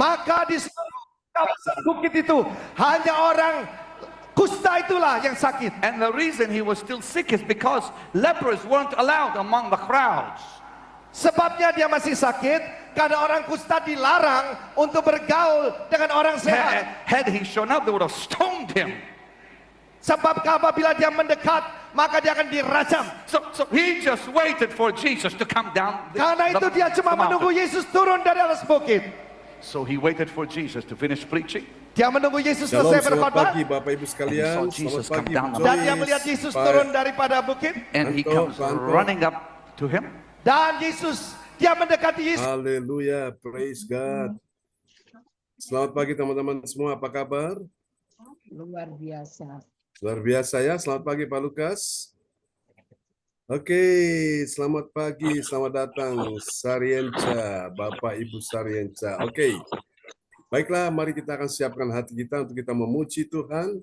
Maka di seluruh kawasan bukit itu hanya orang kusta itulah yang sakit. And the reason he was still sick is because lepers weren't allowed among the crowds. Sebabnya dia masih sakit karena orang kusta dilarang untuk bergaul dengan orang sehat. Had he shown up, they would have stoned him. Sebab apabila dia mendekat, maka dia akan dirajam. So he just waited for Jesus to come down. Karena itu dia cuma menunggu Yesus turun dari atas bukit. So he waited for Jesus to finish preaching. Dia menunggu Yesus Shalom, selesai selamat berkhotbah. pagi Bapak Ibu sekalian. Jesus Selamat pagi come down. Bu Dan dia Joyce, melihat Yesus Pak turun daripada bukit. And he Anto, comes Pak Anto. running up to him. Dan Yesus, dia mendekati Yesus. Haleluya, praise God. Selamat pagi teman-teman semua, apa kabar? Luar biasa. Luar biasa ya, selamat pagi Pak Lukas. Oke, selamat pagi, selamat datang Sarienca, Bapak Ibu Sarienca. Oke, baiklah mari kita akan siapkan hati kita untuk kita memuji Tuhan.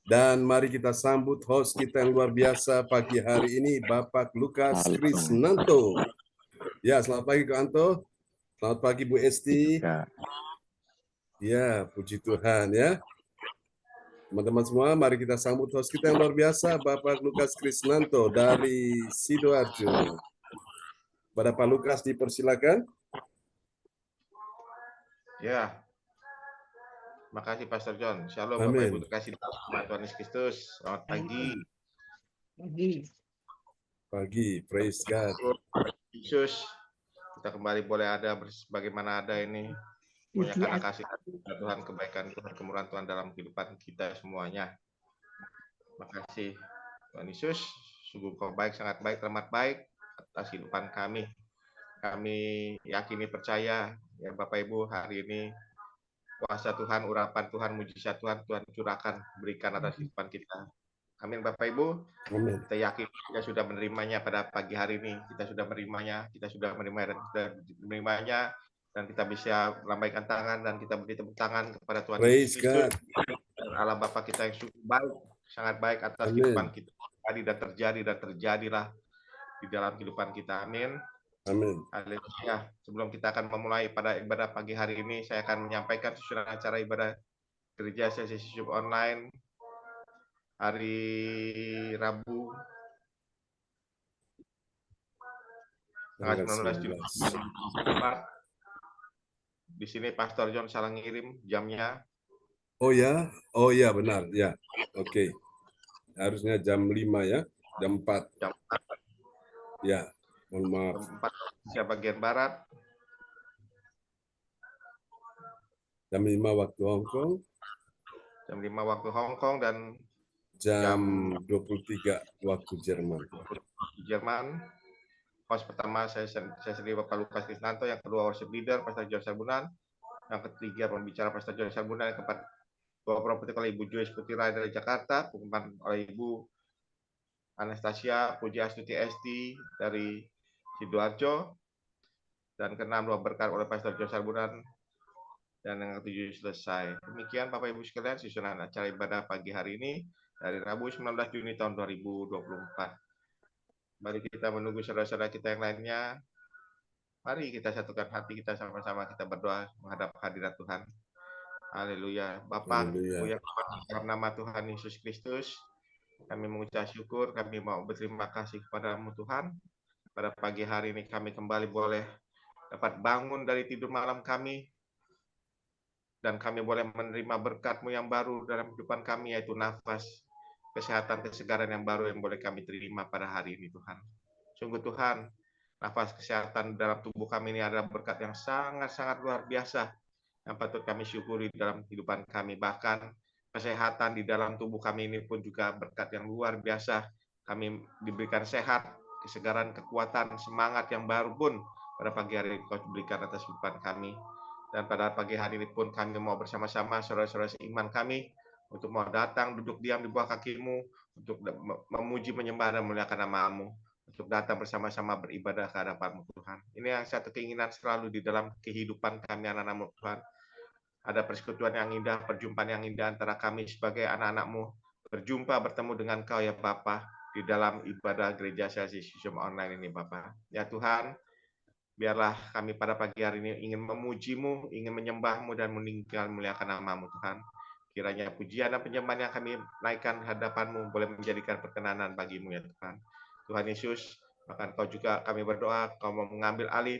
Dan mari kita sambut host kita yang luar biasa pagi hari ini, Bapak Lukas Krisnanto. Ya, selamat pagi Kak Anto. Selamat pagi Bu Esti. Ya, puji Tuhan ya. Teman-teman semua, mari kita sambut host kita yang luar biasa, Bapak Lukas Krisnanto dari Sidoarjo. Pada Pak Lukas dipersilakan. Ya, makasih Pastor John. Shalom Amin. Bapak Ibu terkasih dalam Tuhan Yesus Kristus. Selamat pagi. Pagi. Pagi, praise God. Yesus, kita kembali boleh ada bagaimana ada ini. Punya karena kasih Tuhan, kebaikan Tuhan, kemurahan Tuhan dalam kehidupan kita semuanya. Makasih Tuhan Yesus, sungguh Kau baik, sangat baik, amat baik atas kehidupan kami. Kami yakini percaya ya Bapak Ibu, hari ini kuasa Tuhan, urapan Tuhan, mujizat Tuhan, Tuhan curahkan, berikan atas kehidupan kita. Amin Bapak Ibu. Amin. Kita yakin kita sudah menerimanya pada pagi hari ini. Kita sudah menerimanya, kita sudah menerimanya, dan kita bisa melambaikan tangan dan kita beri tepuk tangan kepada Tuhan Praise Yesus Kristus. God. Allah Bapa kita yang sungguh baik, sangat baik atas Amin. kehidupan kita. Dan terjadilah di dalam kehidupan kita. Amin. Amin. Haleluya. Sebelum kita akan memulai pada ibadah pagi hari ini, saya akan menyampaikan susunan acara ibadah gereja sesi Yusuf online hari Rabu tanggal 19 Juni 2024. Di sini Pastor John salah ngirim jamnya. Oh ya benar ya. Oke. Harusnya jam 5 ya, jam 4. Jam 4. Ya, mohon maaf. Jam 4 Indonesia bagian barat. Jam 5 waktu Hong Kong, Jam 5 waktu Hong Kong dan jam 23 waktu Jerman. Jerman. Host pertama saya sendiri Bapak Lukas Krisnanto, yang kedua worship leader Pastor John Sarbunan, yang ketiga pembicara Pastor John Sarbunan, yang keempat bawa propeti oleh Ibu Joyce Putira dari Jakarta, pengumuman oleh Ibu Anastasia Puji Astuti Esti dari Sidoarjo, dan keenam doa berkat oleh Pastor John Sarbunan, dan yang ketujuh selesai. Demikian Bapak Ibu sekalian susunan acara ibadah pagi hari ini dari Rabu 19 Juni tahun 2024. Mari kita menunggu saudara-saudara kita yang lainnya. Mari kita satukan hati kita sama-sama, kita berdoa menghadap hadirat Tuhan. Haleluya. Bapa, Haleluya. dalam nama Tuhan Yesus Kristus, kami mengucap syukur, kami mau berterima kasih kepada-Mu Tuhan. Pada pagi hari ini kami kembali boleh dapat bangun dari tidur malam kami, dan kami boleh menerima berkat-Mu yang baru dalam kehidupan kami, yaitu nafas, kesehatan, kesegaran yang baru yang boleh kami terima pada hari ini Tuhan. Sungguh Tuhan, nafas kesehatan dalam tubuh kami ini adalah berkat yang sangat-sangat luar biasa yang patut kami syukuri dalam kehidupan kami. Bahkan kesehatan di dalam tubuh kami ini pun juga berkat yang luar biasa. Kami diberikan sehat, kesegaran, kekuatan, semangat yang baru pun pada pagi hari ini Kau berikan atas kehidupan kami. Dan pada pagi hari ini pun kami mau bersama-sama saudara-saudara seiman kami untuk mau datang duduk diam di bawah kaki-Mu, untuk memuji, menyembah dan memuliakan nama-Mu, untuk datang bersama-sama beribadah ke hadapan-Mu Tuhan. Ini yang satu keinginan selalu di dalam kehidupan kami anak-anak-Mu Tuhan. Ada persekutuan yang indah, perjumpaan yang indah antara kami sebagai anak-anak-Mu, berjumpa bertemu dengan Kau ya Bapa di dalam ibadah gereja sesi Yusuf online ini Bapa. Ya Tuhan, Biarlah kami pada pagi hari ini ingin memuji-Mu, ingin menyembah-Mu dan meninggikan muliakan nama-Mu Tuhan. Kiranya pujian dan penyembahan yang kami naikkan hadapan-Mu boleh menjadikan perkenanan bagi-Mu ya Tuhan. Tuhan Yesus, maka Engkau juga kami berdoa, Kau mau mengambil alih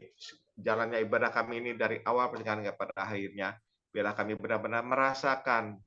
jalannya ibadah kami ini dari awal perjalanan pada akhirnya. Biarlah kami benar-benar merasakan,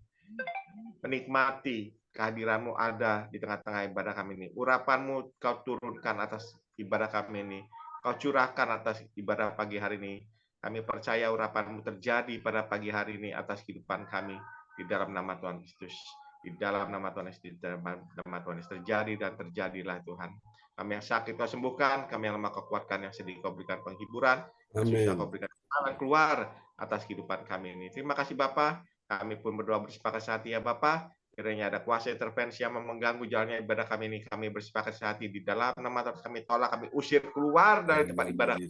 menikmati kehadiran-Mu ada di tengah-tengah ibadah kami ini. Urapan-Mu Kau turunkan atas ibadah kami ini. Kau curahkan atas ibadah pagi hari ini. Kami percaya urapan-Mu terjadi pada pagi hari ini atas kehidupan kami. Di dalam nama Tuhan Yesus. Di dalam nama Tuhan Yesus. Di dalam nama Tuhan Yesus. Terjadi dan terjadilah Tuhan. Kami yang sakit Kau sembuhkan. Kami yang lemah Kau kuatkan. Yang sedih Kau berikan penghiburan. Yang susah Kau berikan jalan keluar atas kehidupan kami ini. Terima kasih Bapa. Kami pun berdoa bersepakat sehati ya Bapa. Kiranya ada kuasa intervensi yang mengganggu jalannya ibadah kami ini. Kami bersepakat sehati di dalam nama Tuhan. Kami tolak, kami usir keluar dari tempat ibadah kami.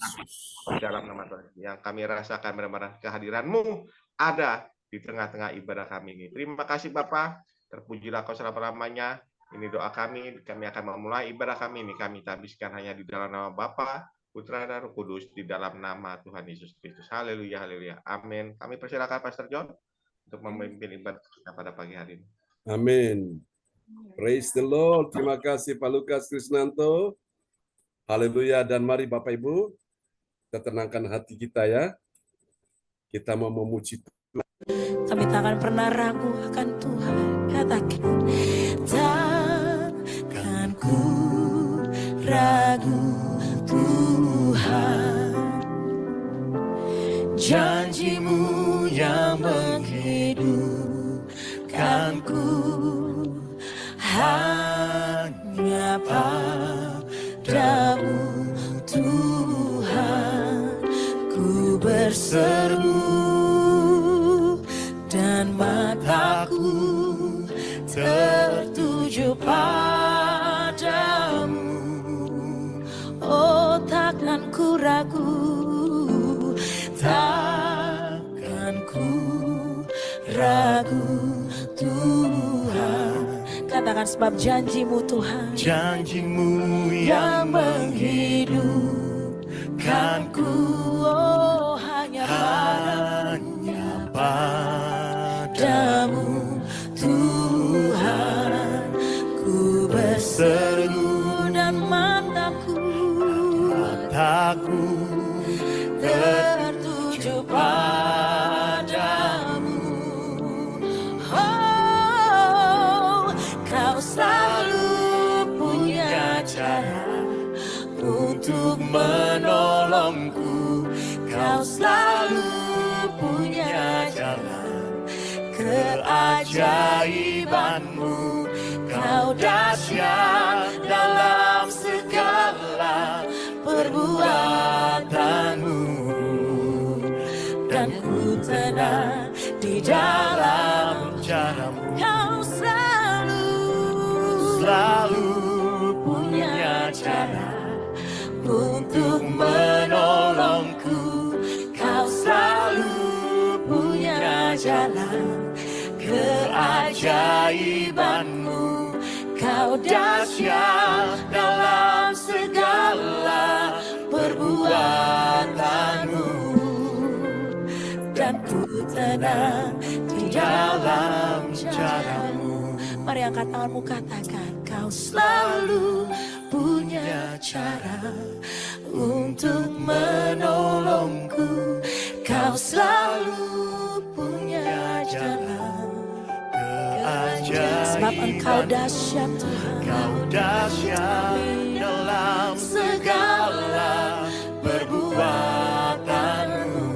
Di dalam nama Tuhan. Yang kami rasakan benar-benar kehadiran-Mu ada di tengah-tengah ibadah kami ini. Terima kasih Bapa. Terpujilah Kau selama-lamanya. Ini doa kami. Kami akan memulai ibadah kami ini. Kami habiskan hanya di dalam nama Bapa, Putra dan Roh Kudus. Di dalam nama Tuhan Yesus Kristus. Haleluya, haleluya. Amin. Kami persilakan Pastor John untuk memimpin ibadah kita pada pagi hari ini. Amin. Praise the Lord. Terima kasih Pak Lukas Krisnanto. Haleluya. Dan mari Bapak Ibu, kita tenangkan hati kita ya. Kita mau memuji Tuhan. Kami tak akan pernah ragu akan Tuhan. Katakan, takkan ku ragu Tuhan. Janji-Mu yang menghidupkanku hanya padamu Tuhan. Ku berseru dan mataku tertuju padamu. Oh, takkan ku ragu, takkan ku ragu Tuhan. Katakan, sebab janji-Mu Tuhan, janji-Mu yang menghidupkanku. Oh, hanya padamu Tuhan. Ku berseru dan mataku tertuju padamu. Oh, Kau selalu punya cara untuk menolongku. Kau selalu punya jalan keajaiban-Mu. Kau dahsyat dalam segala perbuatan-Mu, dan ku tenang di dalam cara-Mu. Kau selalu punya cara untuk menolongku. Kau selalu punya jalan keajaiban-Mu. Kau dahsyat dalam segala perbuatan-Mu, dan ku tenang di dalam cara-Mu. Mari angkat tanganmu, katakan, Kau selalu punya cara untuk menolongku. Kau selalu punya jalan keajaiban. Sebab Engkau dahsyat Tuhan. Kau dahsyat dalam segala perbuatan-Mu,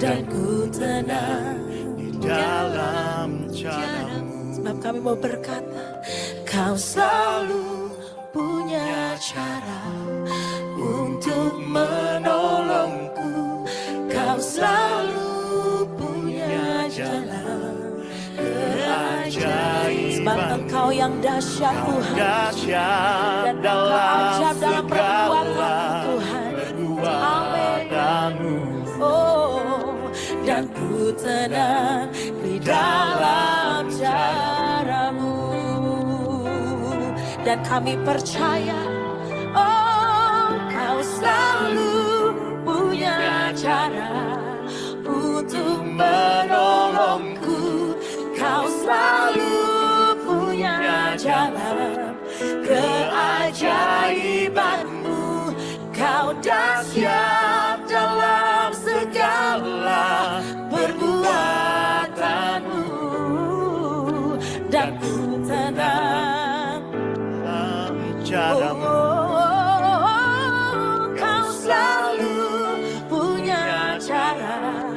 dan ku tenang di dalam cara-Mu. Sebab kami mau berkata, Kau selalu punya cara untuk menolongku. Kau selalu punya jalan keajaiban. Sebab Engkau yang dahsyat Tuhan, dan Engkau ajaib dalam perbuatan Tuhan. Amin. Oh, dan ku tenang di dalam cara-Mu. Dan kami percaya, oh, Kau selalu cara untuk menolongku. Kau selalu punya jalan keajaibanmu. Kau dahsyat dalam segala perbuatanmu, dan ku tenang caramu. Kau selalu punya cara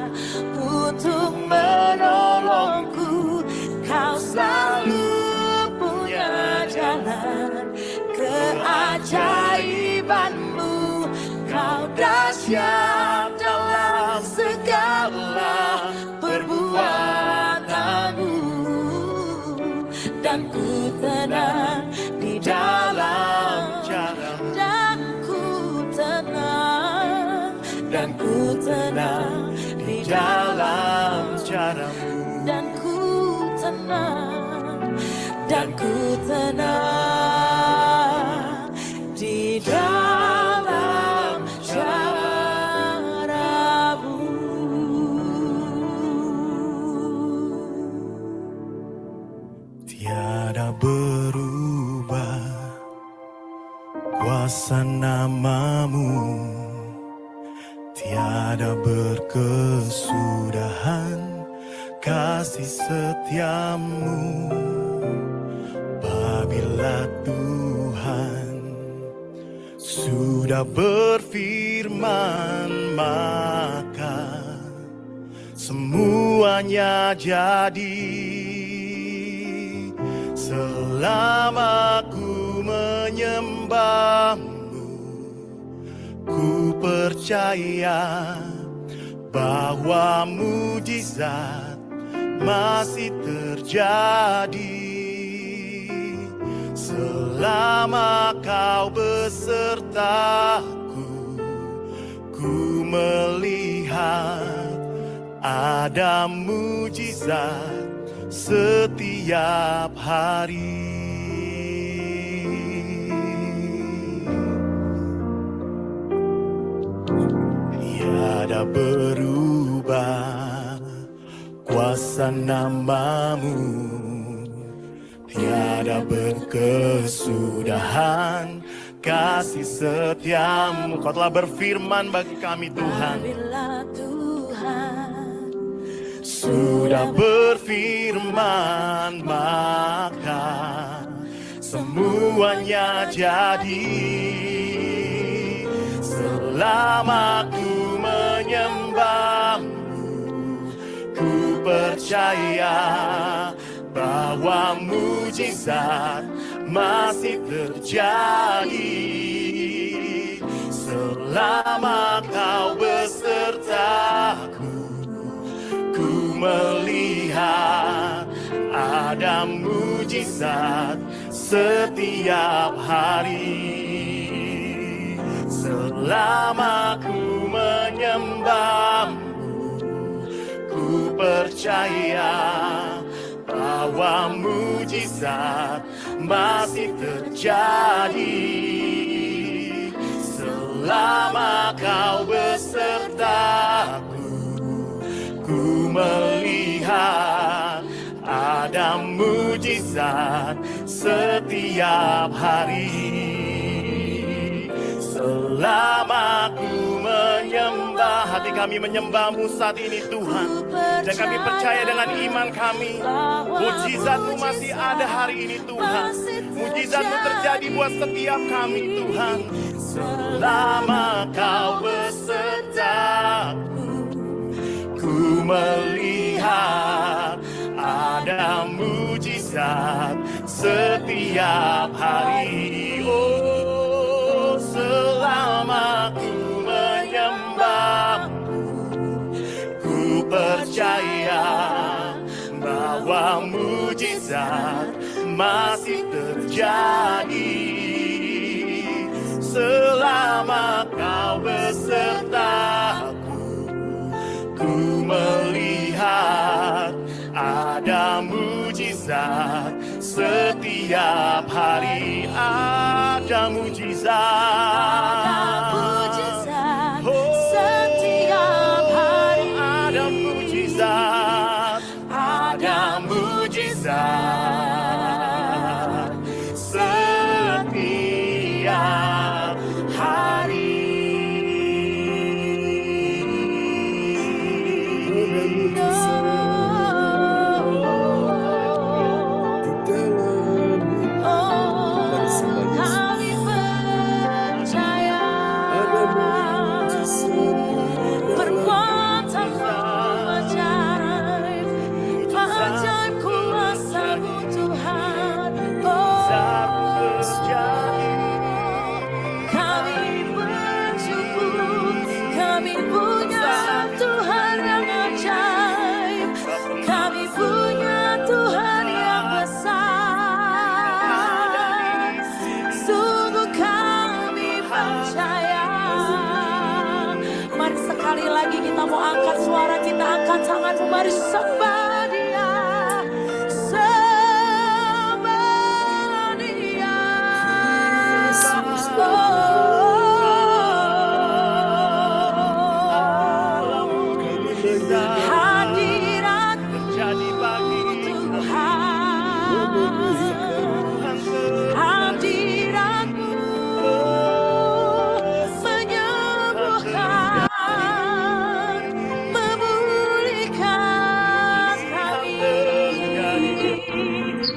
untuk menolongku. Kau selalu punya jalan keajaibanmu. Kau dahsyat dalam segala perbuatanmu, dan ku tenang di dalam caramu. Dan ku tenang, dan ku tenang di dalam caramu. Dan ku tenang, dan ku tenang di dalam caramu. Tiada berubah kuasa namamu, tiada berkesudahan kasih setiamu. Apabila Tuhan sudah berfirman, maka semuanya jadi. Selama ku menyembahmu, ku percaya bahwa mujizat masih terjadi. Selama kau besertaku, ku melihat ada mujizat setiap hari. Tiada berubah kuasa namamu, tiada berkesudahan kasih setiamu. Kau telah berfirman bagi kami Tuhan. Apabila Tuhan sudah berfirman, maka semuanya jadi. Selama ku menyembahmu, ku percaya bahwa mujizat masih terjadi. Selama kau besertaku, ku melihat ada mujizat setiap hari. Selama ku menyembahmu, ku percaya bahwa mujizat masih terjadi. Selama kau besertaku, ku melihat ada mujizat setiap hari. Selama ku menyembah, hati kami menyembah-Mu saat ini Tuhan. Dan kami percaya dengan iman kami, mujizat-Mu masih ada hari ini Tuhan. Mujizat-Mu terjadi buat setiap kami Tuhan. Selama kau besertaku, ku melihat ada mujizat setiap hari. Oh, selama ku menyembahmu, ku percaya bahwa mujizat masih terjadi. Selama kau besertaku, ku melihat ada mujizat setiap hari. Ada mujizat, setiap mujizat, ada mujizat setiap hari. Kami percaya perbuatanmu ajaib, ajaib kuasa-Mu Tuhan. Kami bersyukur, kami punya Tuhan yang ajaib, kami punya Tuhan yang besar. Sungguh kami percaya. Mari sekali lagi kita mau angkat suara, kita angkat tangan, mari sembah Dia. Sembah Dia. Hadirat-Mu Tuhan, hadirat-Mu menyembuhkan, memulihkan kami.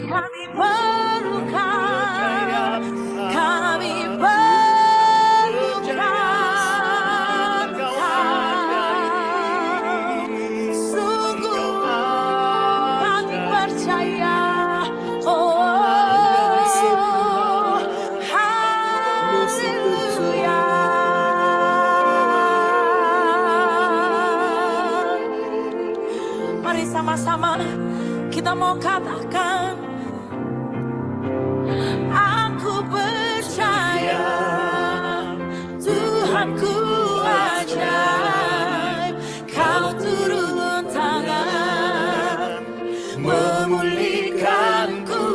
Kami perlukan, kami perlukan Kau. Sungguh kami percaya. Oh, haleluya. Mari sama-sama kita mau katakan, aku percaya Tuhanku ajaib, Kau turun tangan memulihkanku.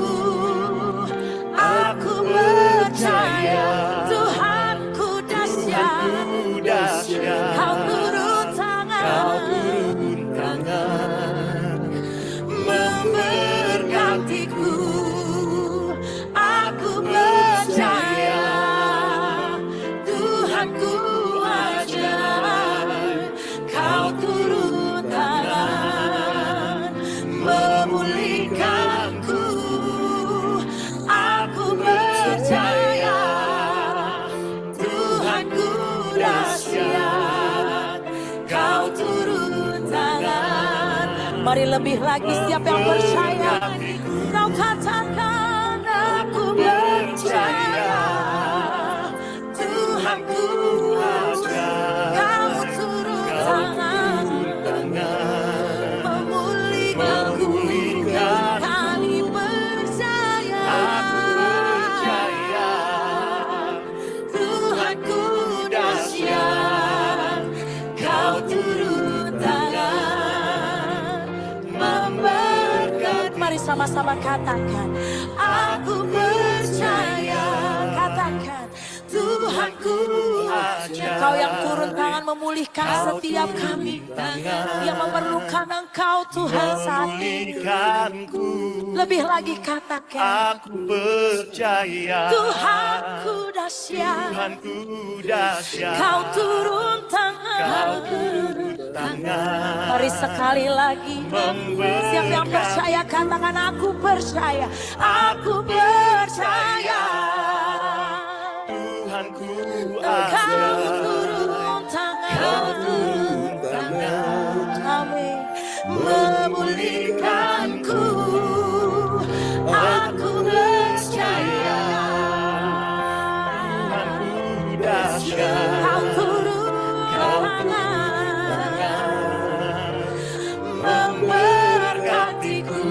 Aku percaya Tuhanku dahsyat, Kau turun tangan memberkatiku. Aku percaya Tuhanku ajaib, Kau turun tangan memulihkanku. Aku percaya Tuhanku dahsyat, Kau turun tangan. Mari lebih lagi, siapa yang percaya, kau katakan, aku percaya Tuhanku ajaib, Kau turun tangan memulihkanku. Kami percaya Tuhanku dahsyat, Kau turun tangan memberkati. Mari sama-sama katakan, aku percaya. Katakan, Tuhanku ajaib, Kau yang turun tangan memulihkan setiap kami yang memerlukan Engkau Tuhan saat ini. Lebih lagi katakan, Aku percaya Tuhanku dahsyat, Kau turun tangan. Mari sekali lagi, siapa yang percaya katakan, aku percaya, aku percaya. Tuhanku Kau turun tangan, amin, memulihkanku. Aku percaya Kau turun tangan memberkatiku.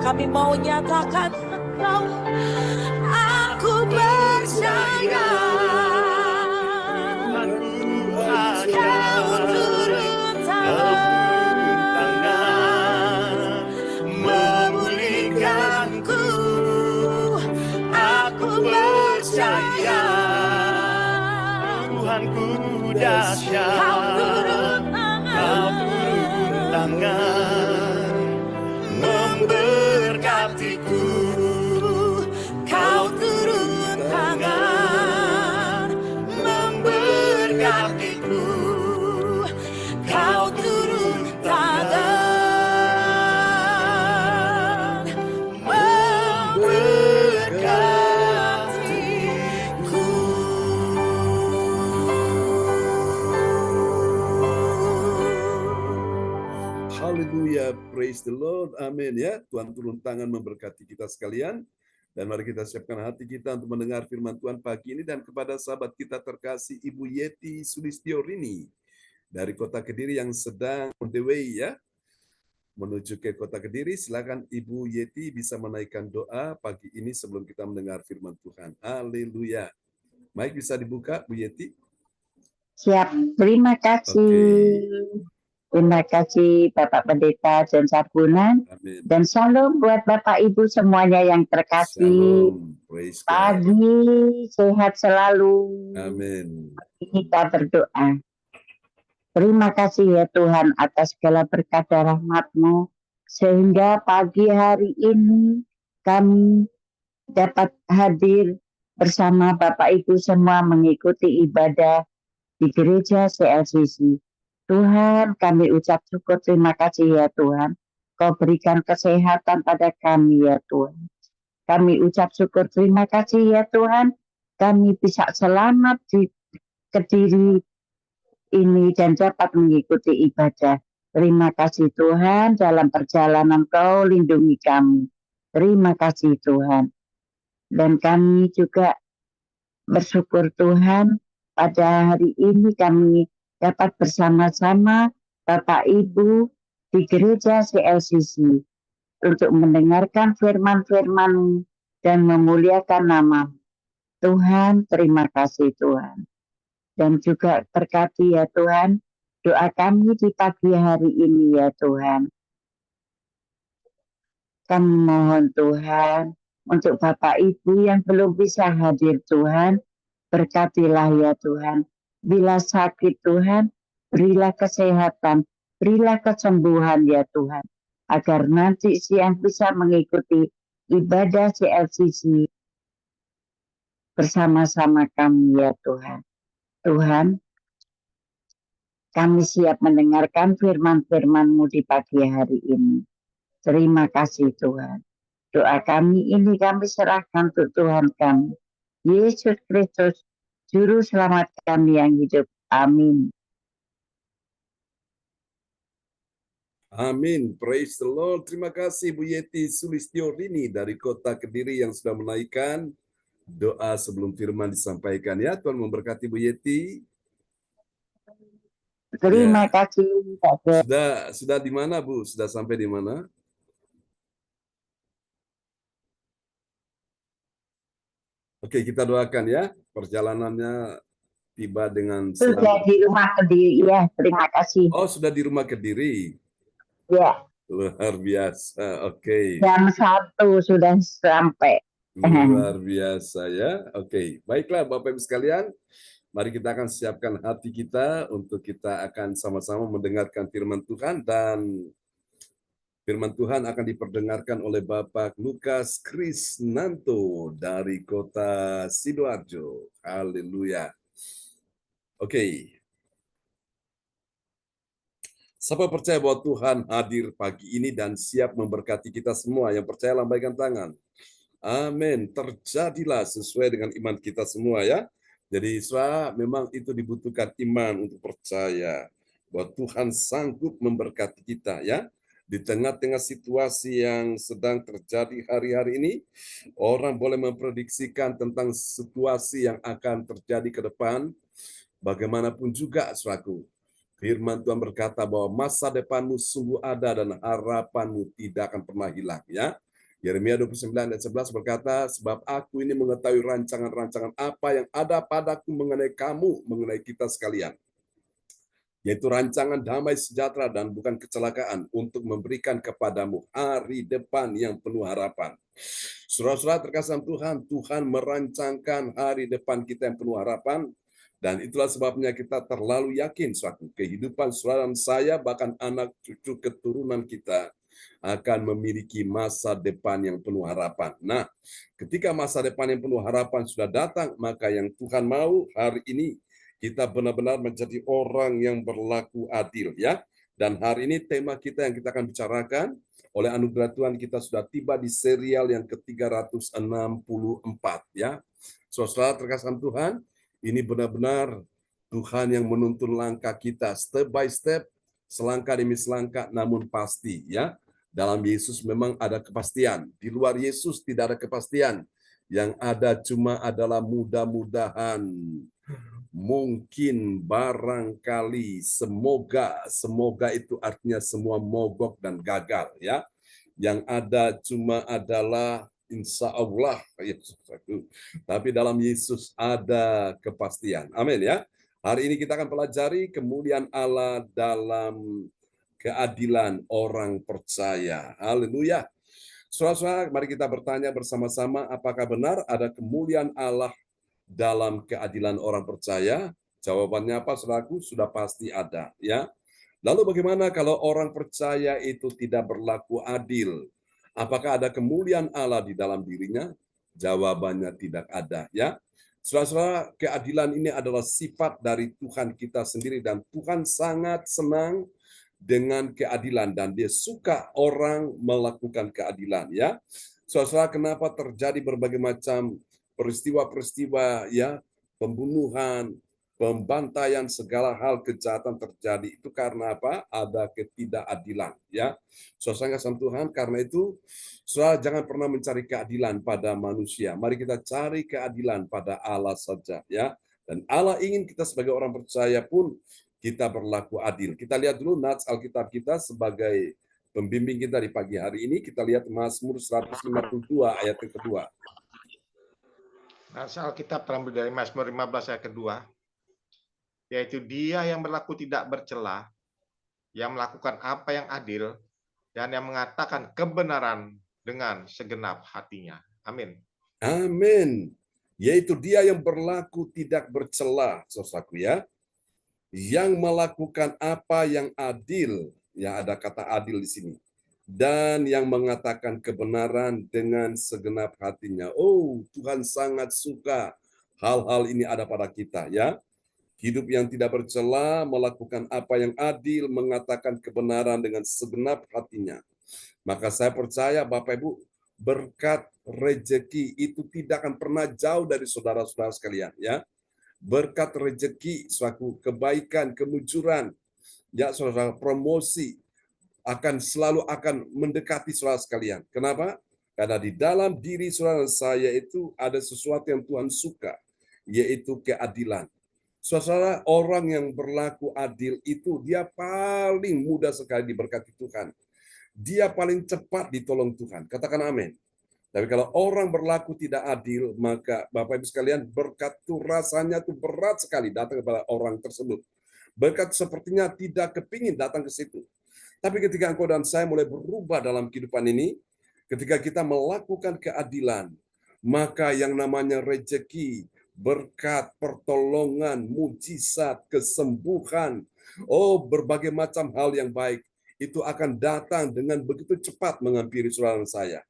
Kami mau nyatakan Engkau, aku percaya Kau turun tangan memulihkanku. Aku percaya Tuhanku dahsyat, Kau turun tangan tangan memberkatiku. Kau turun tangan memberkatiku. Kau turun tangan memberkatiku. Haleluya, praise the Lord, amin ya. Tuhan turun tangan memberkati kita sekalian. Dan mari kita siapkan hati kita untuk mendengar firman Tuhan pagi ini. Dan kepada sahabat kita terkasih Ibu Yeti Sulistiorini dari kota Kediri yang sedang on the way ya, menuju ke kota Kediri. Silakan Ibu Yeti bisa menaikkan doa pagi ini sebelum kita mendengar firman Tuhan. Haleluya. Mic bisa dibuka, Bu Yeti? Siap, terima kasih. Terima kasih Bapak Pendeta John Sabunan. Amin. Dan shalom buat Bapak Ibu semuanya yang terkasih. Shalom. Praise God. Pagi sehat selalu. Amin. Kita berdoa. Terima kasih ya Tuhan atas segala berkat dan rahmat-Mu, sehingga pagi hari ini kami dapat hadir bersama Bapak Ibu semua mengikuti ibadah di gereja CLCC. Tuhan, kami ucap syukur, terima kasih ya Tuhan. Kau berikan kesehatan pada kami ya Tuhan. Kami ucap syukur, terima kasih ya Tuhan. Kami bisa selamat di Kediri ini dan dapat mengikuti ibadah. Terima kasih Tuhan, dalam perjalanan Kau lindungi kami. Terima kasih Tuhan. Dan kami juga bersyukur Tuhan, pada hari ini kami dapat bersama-sama Bapak Ibu di gereja CLCC untuk mendengarkan firman-firman dan memuliakan nama Tuhan. Terima kasih Tuhan. Dan juga berkati ya Tuhan doa kami di pagi hari ini ya Tuhan. Kami mohon Tuhan untuk Bapak Ibu yang belum bisa hadir Tuhan, berkatilah ya Tuhan. Bila sakit Tuhan, berilah kesehatan, berilah kesembuhan ya Tuhan. Agar nanti siang bisa mengikuti ibadah CLCC bersama-sama kami ya Tuhan. Tuhan, kami siap mendengarkan firman-firman-Mu di pagi hari ini. Terima kasih Tuhan. Doa kami ini kami serahkan untuk Tuhan kami, Yesus Kristus, Juru Selamat kami yang hidup. Amin. Amin. Praise the Lord. Terima kasih Bu Yeti Sulistiorini dari kota Kediri yang sudah menaikkan doa sebelum firman disampaikan ya. Tuhan memberkati Bu Yeti. Terima kasih. Sudah di mana Bu? Sudah sampai di mana? Oke, kita doakan ya perjalanannya tiba dengan Sudah selamat. di rumah Kediri ya. Terima kasih. Oh, sudah di rumah Kediri. Ya. Luar biasa. Oke. Jam 1 sudah sampai. Luar biasa ya. Oke, baiklah Bapak Ibu sekalian. Mari kita akan siapkan hati kita untuk kita akan sama-sama mendengarkan firman Tuhan, dan firman Tuhan akan diperdengarkan oleh Bapak Lukas Krisnanto dari kota Sidoarjo. Haleluya. Oke. Siapa percaya bahwa Tuhan hadir pagi ini dan siap memberkati kita semua? Yang percaya lambaikan tangan. Amin. Terjadilah sesuai dengan iman kita semua ya. Jadi saudara, memang itu dibutuhkan iman untuk percaya bahwa Tuhan sanggup memberkati kita ya. Di tengah-tengah situasi yang sedang terjadi hari-hari ini, orang boleh memprediksikan tentang situasi yang akan terjadi ke depan. Bagaimanapun juga, saudaraku, firman Tuhan berkata bahwa masa depanmu sungguh ada dan harapanmu tidak akan pernah hilang ya. Yeremia 29 ayat 11 berkata, sebab aku ini mengetahui rancangan-rancangan apa yang ada padaku mengenai kamu, mengenai kita sekalian. Yaitu rancangan damai sejahtera dan bukan kecelakaan, untuk memberikan kepadamu hari depan yang penuh harapan. Saudara-saudara terkasih Tuhan, Tuhan merancangkan hari depan kita yang penuh harapan. Dan itulah sebabnya kita terlalu yakin suatu kehidupan saudara dan saya, bahkan anak cucu keturunan kita akan memiliki masa depan yang penuh harapan. Nah, ketika masa depan yang penuh harapan sudah datang, maka yang Tuhan mau hari ini kita benar-benar menjadi orang yang berlaku adil, ya. Dan hari ini tema kita yang kita akan bicarakan, oleh anugerah Tuhan kita sudah tiba di serial yang ke-364, ya. Saudara terkasih Tuhan, ini benar-benar Tuhan yang menuntun langkah kita step by step, selangkah demi selangkah, namun pasti, ya. Dalam Yesus memang ada kepastian. Di luar Yesus tidak ada kepastian. Yang ada cuma adalah mudah-mudahan, mungkin, barangkali, semoga itu artinya semua mogok dan gagal, ya. Yang ada cuma adalah insya Allah, tapi dalam Yesus ada kepastian. Amin, ya. Hari ini kita akan pelajari kemuliaan Allah dalam keadilan orang percaya. Haleluya. Saudara-saudara, mari kita bertanya bersama-sama, apakah benar ada kemuliaan Allah dalam keadilan orang percaya? Jawabannya apa, saudaraku? Sudah pasti ada, ya. Lalu bagaimana kalau orang percaya itu tidak berlaku adil? Apakah ada kemuliaan Allah di dalam dirinya? Jawabannya tidak ada, ya. Saudara-saudara, keadilan ini adalah sifat dari Tuhan kita sendiri, dan Tuhan sangat senang dengan keadilan, dan dia suka orang melakukan keadilan, ya. Saudara, kenapa terjadi berbagai macam peristiwa-peristiwa, ya, pembunuhan, pembantaian, segala hal kejahatan terjadi, itu karena apa? Ada ketidakadilan, ya. Saudara kasih Tuhan, karena itu saudara jangan pernah mencari keadilan pada manusia. Mari kita cari keadilan pada Allah saja, ya. Dan Allah ingin kita sebagai orang percaya pun kita berlaku adil. Kita lihat dulu nats Alkitab kita sebagai pembimbing kita di pagi hari ini. Kita lihat Mazmur 152 ayat yang kedua. Nats Alkitab terambil dari Mazmur 15 ayat kedua, yaitu Dia yang berlaku tidak bercela, yang melakukan apa yang adil, dan yang mengatakan kebenaran dengan segenap hatinya. Amin. Amin. Yaitu Dia yang berlaku tidak bercela, saudaraku, ya. Yang melakukan apa yang adil, ya, ada kata adil di sini, dan yang mengatakan kebenaran dengan segenap hatinya. Oh, Tuhan sangat suka hal-hal ini ada pada kita, ya. Hidup yang tidak bercela, melakukan apa yang adil, mengatakan kebenaran dengan segenap hatinya. Maka saya percaya Bapak Ibu, berkat rejeki itu tidak akan pernah jauh dari saudara-saudara sekalian, ya. Berkat rejeki, suatu kebaikan, kemujuran, ya saudara, promosi selalu akan mendekati saudara sekalian. Kenapa? Karena di dalam diri saudara saya itu ada sesuatu yang Tuhan suka, yaitu keadilan. Saudara, orang yang berlaku adil itu dia paling mudah sekali diberkati Tuhan. Dia paling cepat ditolong Tuhan. Katakan amin. Tapi kalau orang berlaku tidak adil, maka Bapak Ibu sekalian, berkat itu rasanya tuh berat sekali datang kepada orang tersebut. Berkat sepertinya tidak kepingin datang ke situ. Tapi ketika engkau dan saya mulai berubah dalam kehidupan ini, ketika kita melakukan keadilan, maka yang namanya rejeki, berkat, pertolongan, mujizat, kesembuhan, berbagai macam hal yang baik, itu akan datang dengan begitu cepat menghampiri saudara saya.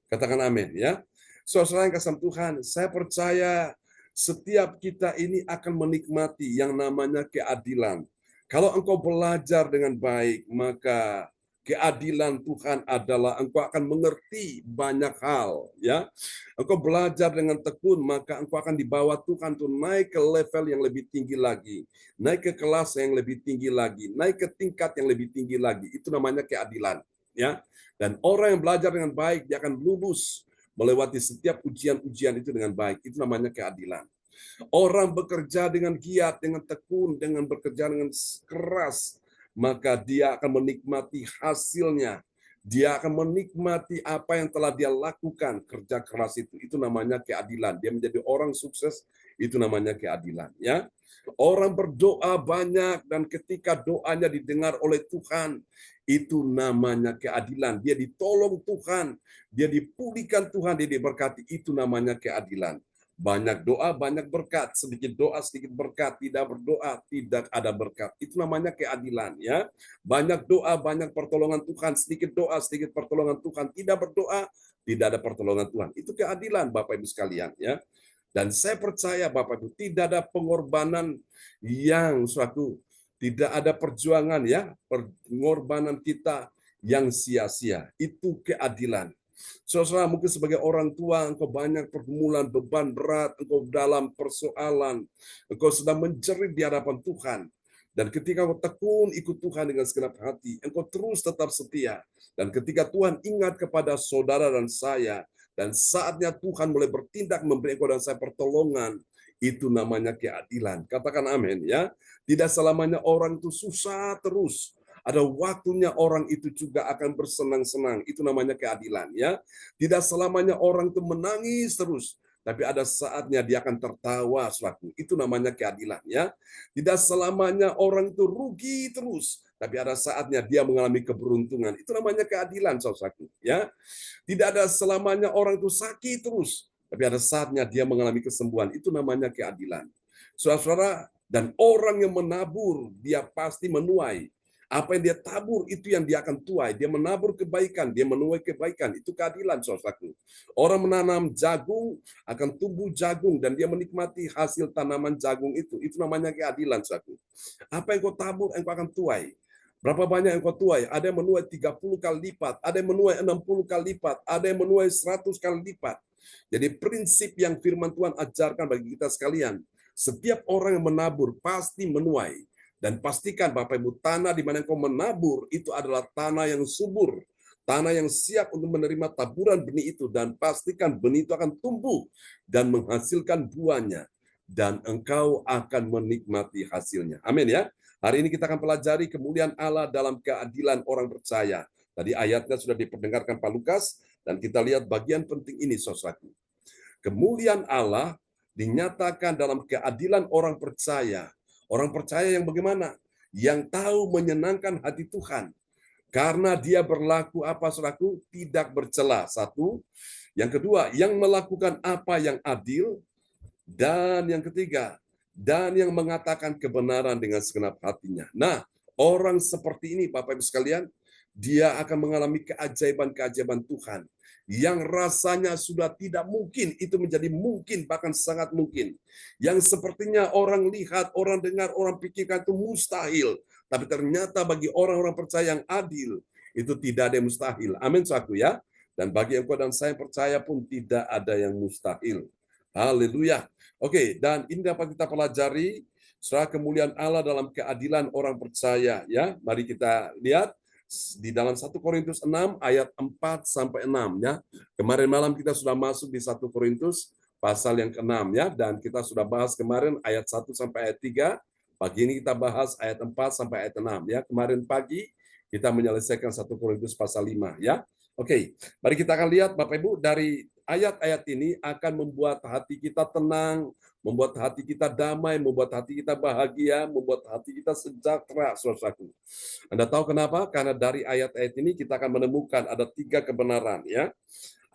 Katakan amin, ya. Saudara yang kasih Tuhan, saya percaya setiap kita ini akan menikmati yang namanya keadilan. Kalau engkau belajar dengan baik, maka keadilan Tuhan adalah engkau akan mengerti banyak hal, ya. Engkau belajar dengan tekun, maka engkau akan dibawa Tuhan untuk naik ke level yang lebih tinggi lagi, naik ke kelas yang lebih tinggi lagi, naik ke tingkat yang lebih tinggi lagi. Itu namanya keadilan, ya. Dan orang yang belajar dengan baik, dia akan lulus melewati setiap ujian-ujian itu dengan baik. Itu namanya keadilan. Orang bekerja dengan giat, dengan tekun, dengan bekerja dengan keras, maka dia akan menikmati hasilnya. Dia akan menikmati apa yang telah dia lakukan, kerja keras itu. Itu namanya keadilan. Dia menjadi orang sukses, itu namanya keadilan, ya. Orang berdoa banyak dan ketika doanya didengar oleh Tuhan, itu namanya keadilan. Dia ditolong Tuhan, dia dipulihkan Tuhan, dia diberkati, itu namanya keadilan. Banyak doa, banyak berkat. Sedikit doa, sedikit berkat. Tidak berdoa, tidak ada berkat. Itu namanya keadilan, ya. Banyak doa, banyak pertolongan Tuhan. Sedikit doa, sedikit pertolongan Tuhan. Tidak berdoa, tidak ada pertolongan Tuhan. Itu keadilan, Bapak Ibu sekalian, ya. Dan saya percaya, Bapak Ibu, tidak ada pengorbanan yang suatu, tidak ada perjuangan, ya, pengorbanan kita yang sia-sia. Itu keadilan. Saudara, mungkin sebagai orang tua, engkau banyak pergumulan, beban berat, engkau dalam persoalan, engkau sedang menjerit di hadapan Tuhan. Dan ketika engkau tekun ikut Tuhan dengan segenap hati, engkau terus tetap setia. Dan ketika Tuhan ingat kepada saudara dan saya, dan saatnya Tuhan mulai bertindak memberi engkau dan saya pertolongan, itu namanya keadilan. Katakan amin, ya. Tidak selamanya orang itu susah terus. Ada waktunya orang itu juga akan bersenang-senang. Itu namanya keadilan, ya. Tidak selamanya orang itu menangis terus, tapi ada saatnya dia akan tertawa, saudaraku. Itu namanya keadilan, ya. Tidak selamanya orang itu rugi terus, tapi ada saatnya dia mengalami keberuntungan. Itu namanya keadilan, saudaraku, ya. Tidak ada selamanya orang itu sakit terus, tapi ada saatnya dia mengalami kesembuhan. Itu namanya keadilan. Saudara-saudara, dan orang yang menabur, dia pasti menuai. Apa yang dia tabur, itu yang dia akan tuai. Dia menabur kebaikan, dia menuai kebaikan. Itu keadilan, saudaraku. Orang menanam jagung, akan tumbuh jagung, dan dia menikmati hasil tanaman jagung itu. Itu namanya keadilan, saudaraku. Apa yang kau tabur, engkau akan tuai. Berapa banyak yang kau tuai? Ada yang menuai 30 kali lipat, ada yang menuai 60 kali lipat, ada yang menuai 100 kali lipat. Jadi prinsip yang firman Tuhan ajarkan bagi kita sekalian, setiap orang yang menabur pasti menuai. Dan pastikan Bapak Ibu, tanah di mana engkau menabur itu adalah tanah yang subur, tanah yang siap untuk menerima taburan benih itu, dan pastikan benih itu akan tumbuh dan menghasilkan buahnya, dan engkau akan menikmati hasilnya. Amin, ya. Hari ini kita akan pelajari kemuliaan Allah dalam keadilan orang percaya. Tadi ayatnya sudah diperdengarkan Pak Lukas, dan kita lihat bagian penting ini, saudaraku. Kemuliaan Allah dinyatakan dalam keadilan orang percaya. Orang percaya yang bagaimana? Yang tahu menyenangkan hati Tuhan. Karena dia berlaku apa, saudaraku? Tidak bercela. Satu. Yang kedua, yang melakukan apa yang adil. Dan yang ketiga, dan yang mengatakan kebenaran dengan segenap hatinya. Nah, orang seperti ini, Bapak Ibu sekalian, dia akan mengalami keajaiban-keajaiban Tuhan. Yang rasanya sudah tidak mungkin, itu menjadi mungkin, bahkan sangat mungkin. Yang sepertinya orang lihat, orang dengar, orang pikirkan itu mustahil. Tapi ternyata bagi orang-orang percaya yang adil, itu tidak ada yang mustahil. Amin, saudaraku, ya. Dan bagi engkau dan saya percaya pun tidak ada yang mustahil. Haleluya. Oke, dan ini dapat kita pelajari, saudara, kemuliaan Allah dalam keadilan orang percaya, ya. Mari kita lihat di dalam 1 Korintus 6 ayat 4 sampai 6, ya. Kemarin malam kita sudah masuk di 1 Korintus pasal yang ke-6, ya, dan kita sudah bahas kemarin ayat 1 sampai ayat 3. Pagi ini kita bahas ayat 4 sampai ayat 6, ya. Kemarin pagi kita menyelesaikan 1 Korintus pasal 5, ya. Oke, mari kita akan lihat Bapak Ibu, dari ayat-ayat ini akan membuat hati kita tenang, membuat hati kita damai, membuat hati kita bahagia, membuat hati kita sejahtera, saudaraku. Anda tahu kenapa? Karena dari ayat-ayat ini kita akan menemukan ada 3 kebenaran, ya.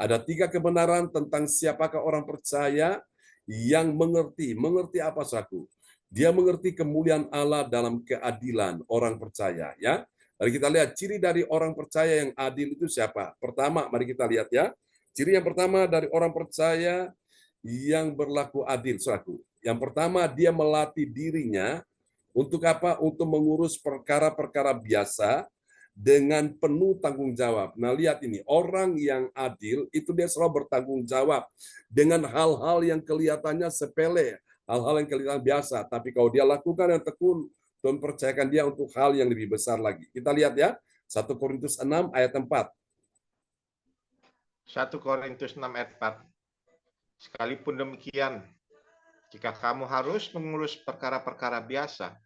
Ada 3 kebenaran tentang siapakah orang percaya yang mengerti. Mengerti apa, saudaraku? Dia mengerti kemuliaan Allah dalam keadilan orang percaya, ya. Mari kita lihat ciri dari orang percaya yang adil itu siapa. Pertama, mari kita lihat, ya. Ciri yang pertama dari orang percaya yang berlaku adil, saudaraku. Yang pertama, dia melatih dirinya untuk apa? Untuk mengurus perkara-perkara biasa dengan penuh tanggung jawab. Nah, lihat ini, orang yang adil itu dia selalu bertanggung jawab dengan hal-hal yang kelihatannya sepele, hal-hal yang kelihatan biasa. Tapi kalau dia lakukan yang tekun, Tuhan percayakan dia untuk hal yang lebih besar lagi. Kita lihat, ya, 1 Korintus 6 ayat 4. 1 Korintus 6 ayat 4. Sekalipun demikian, jika kamu harus mengurus perkara-perkara biasa,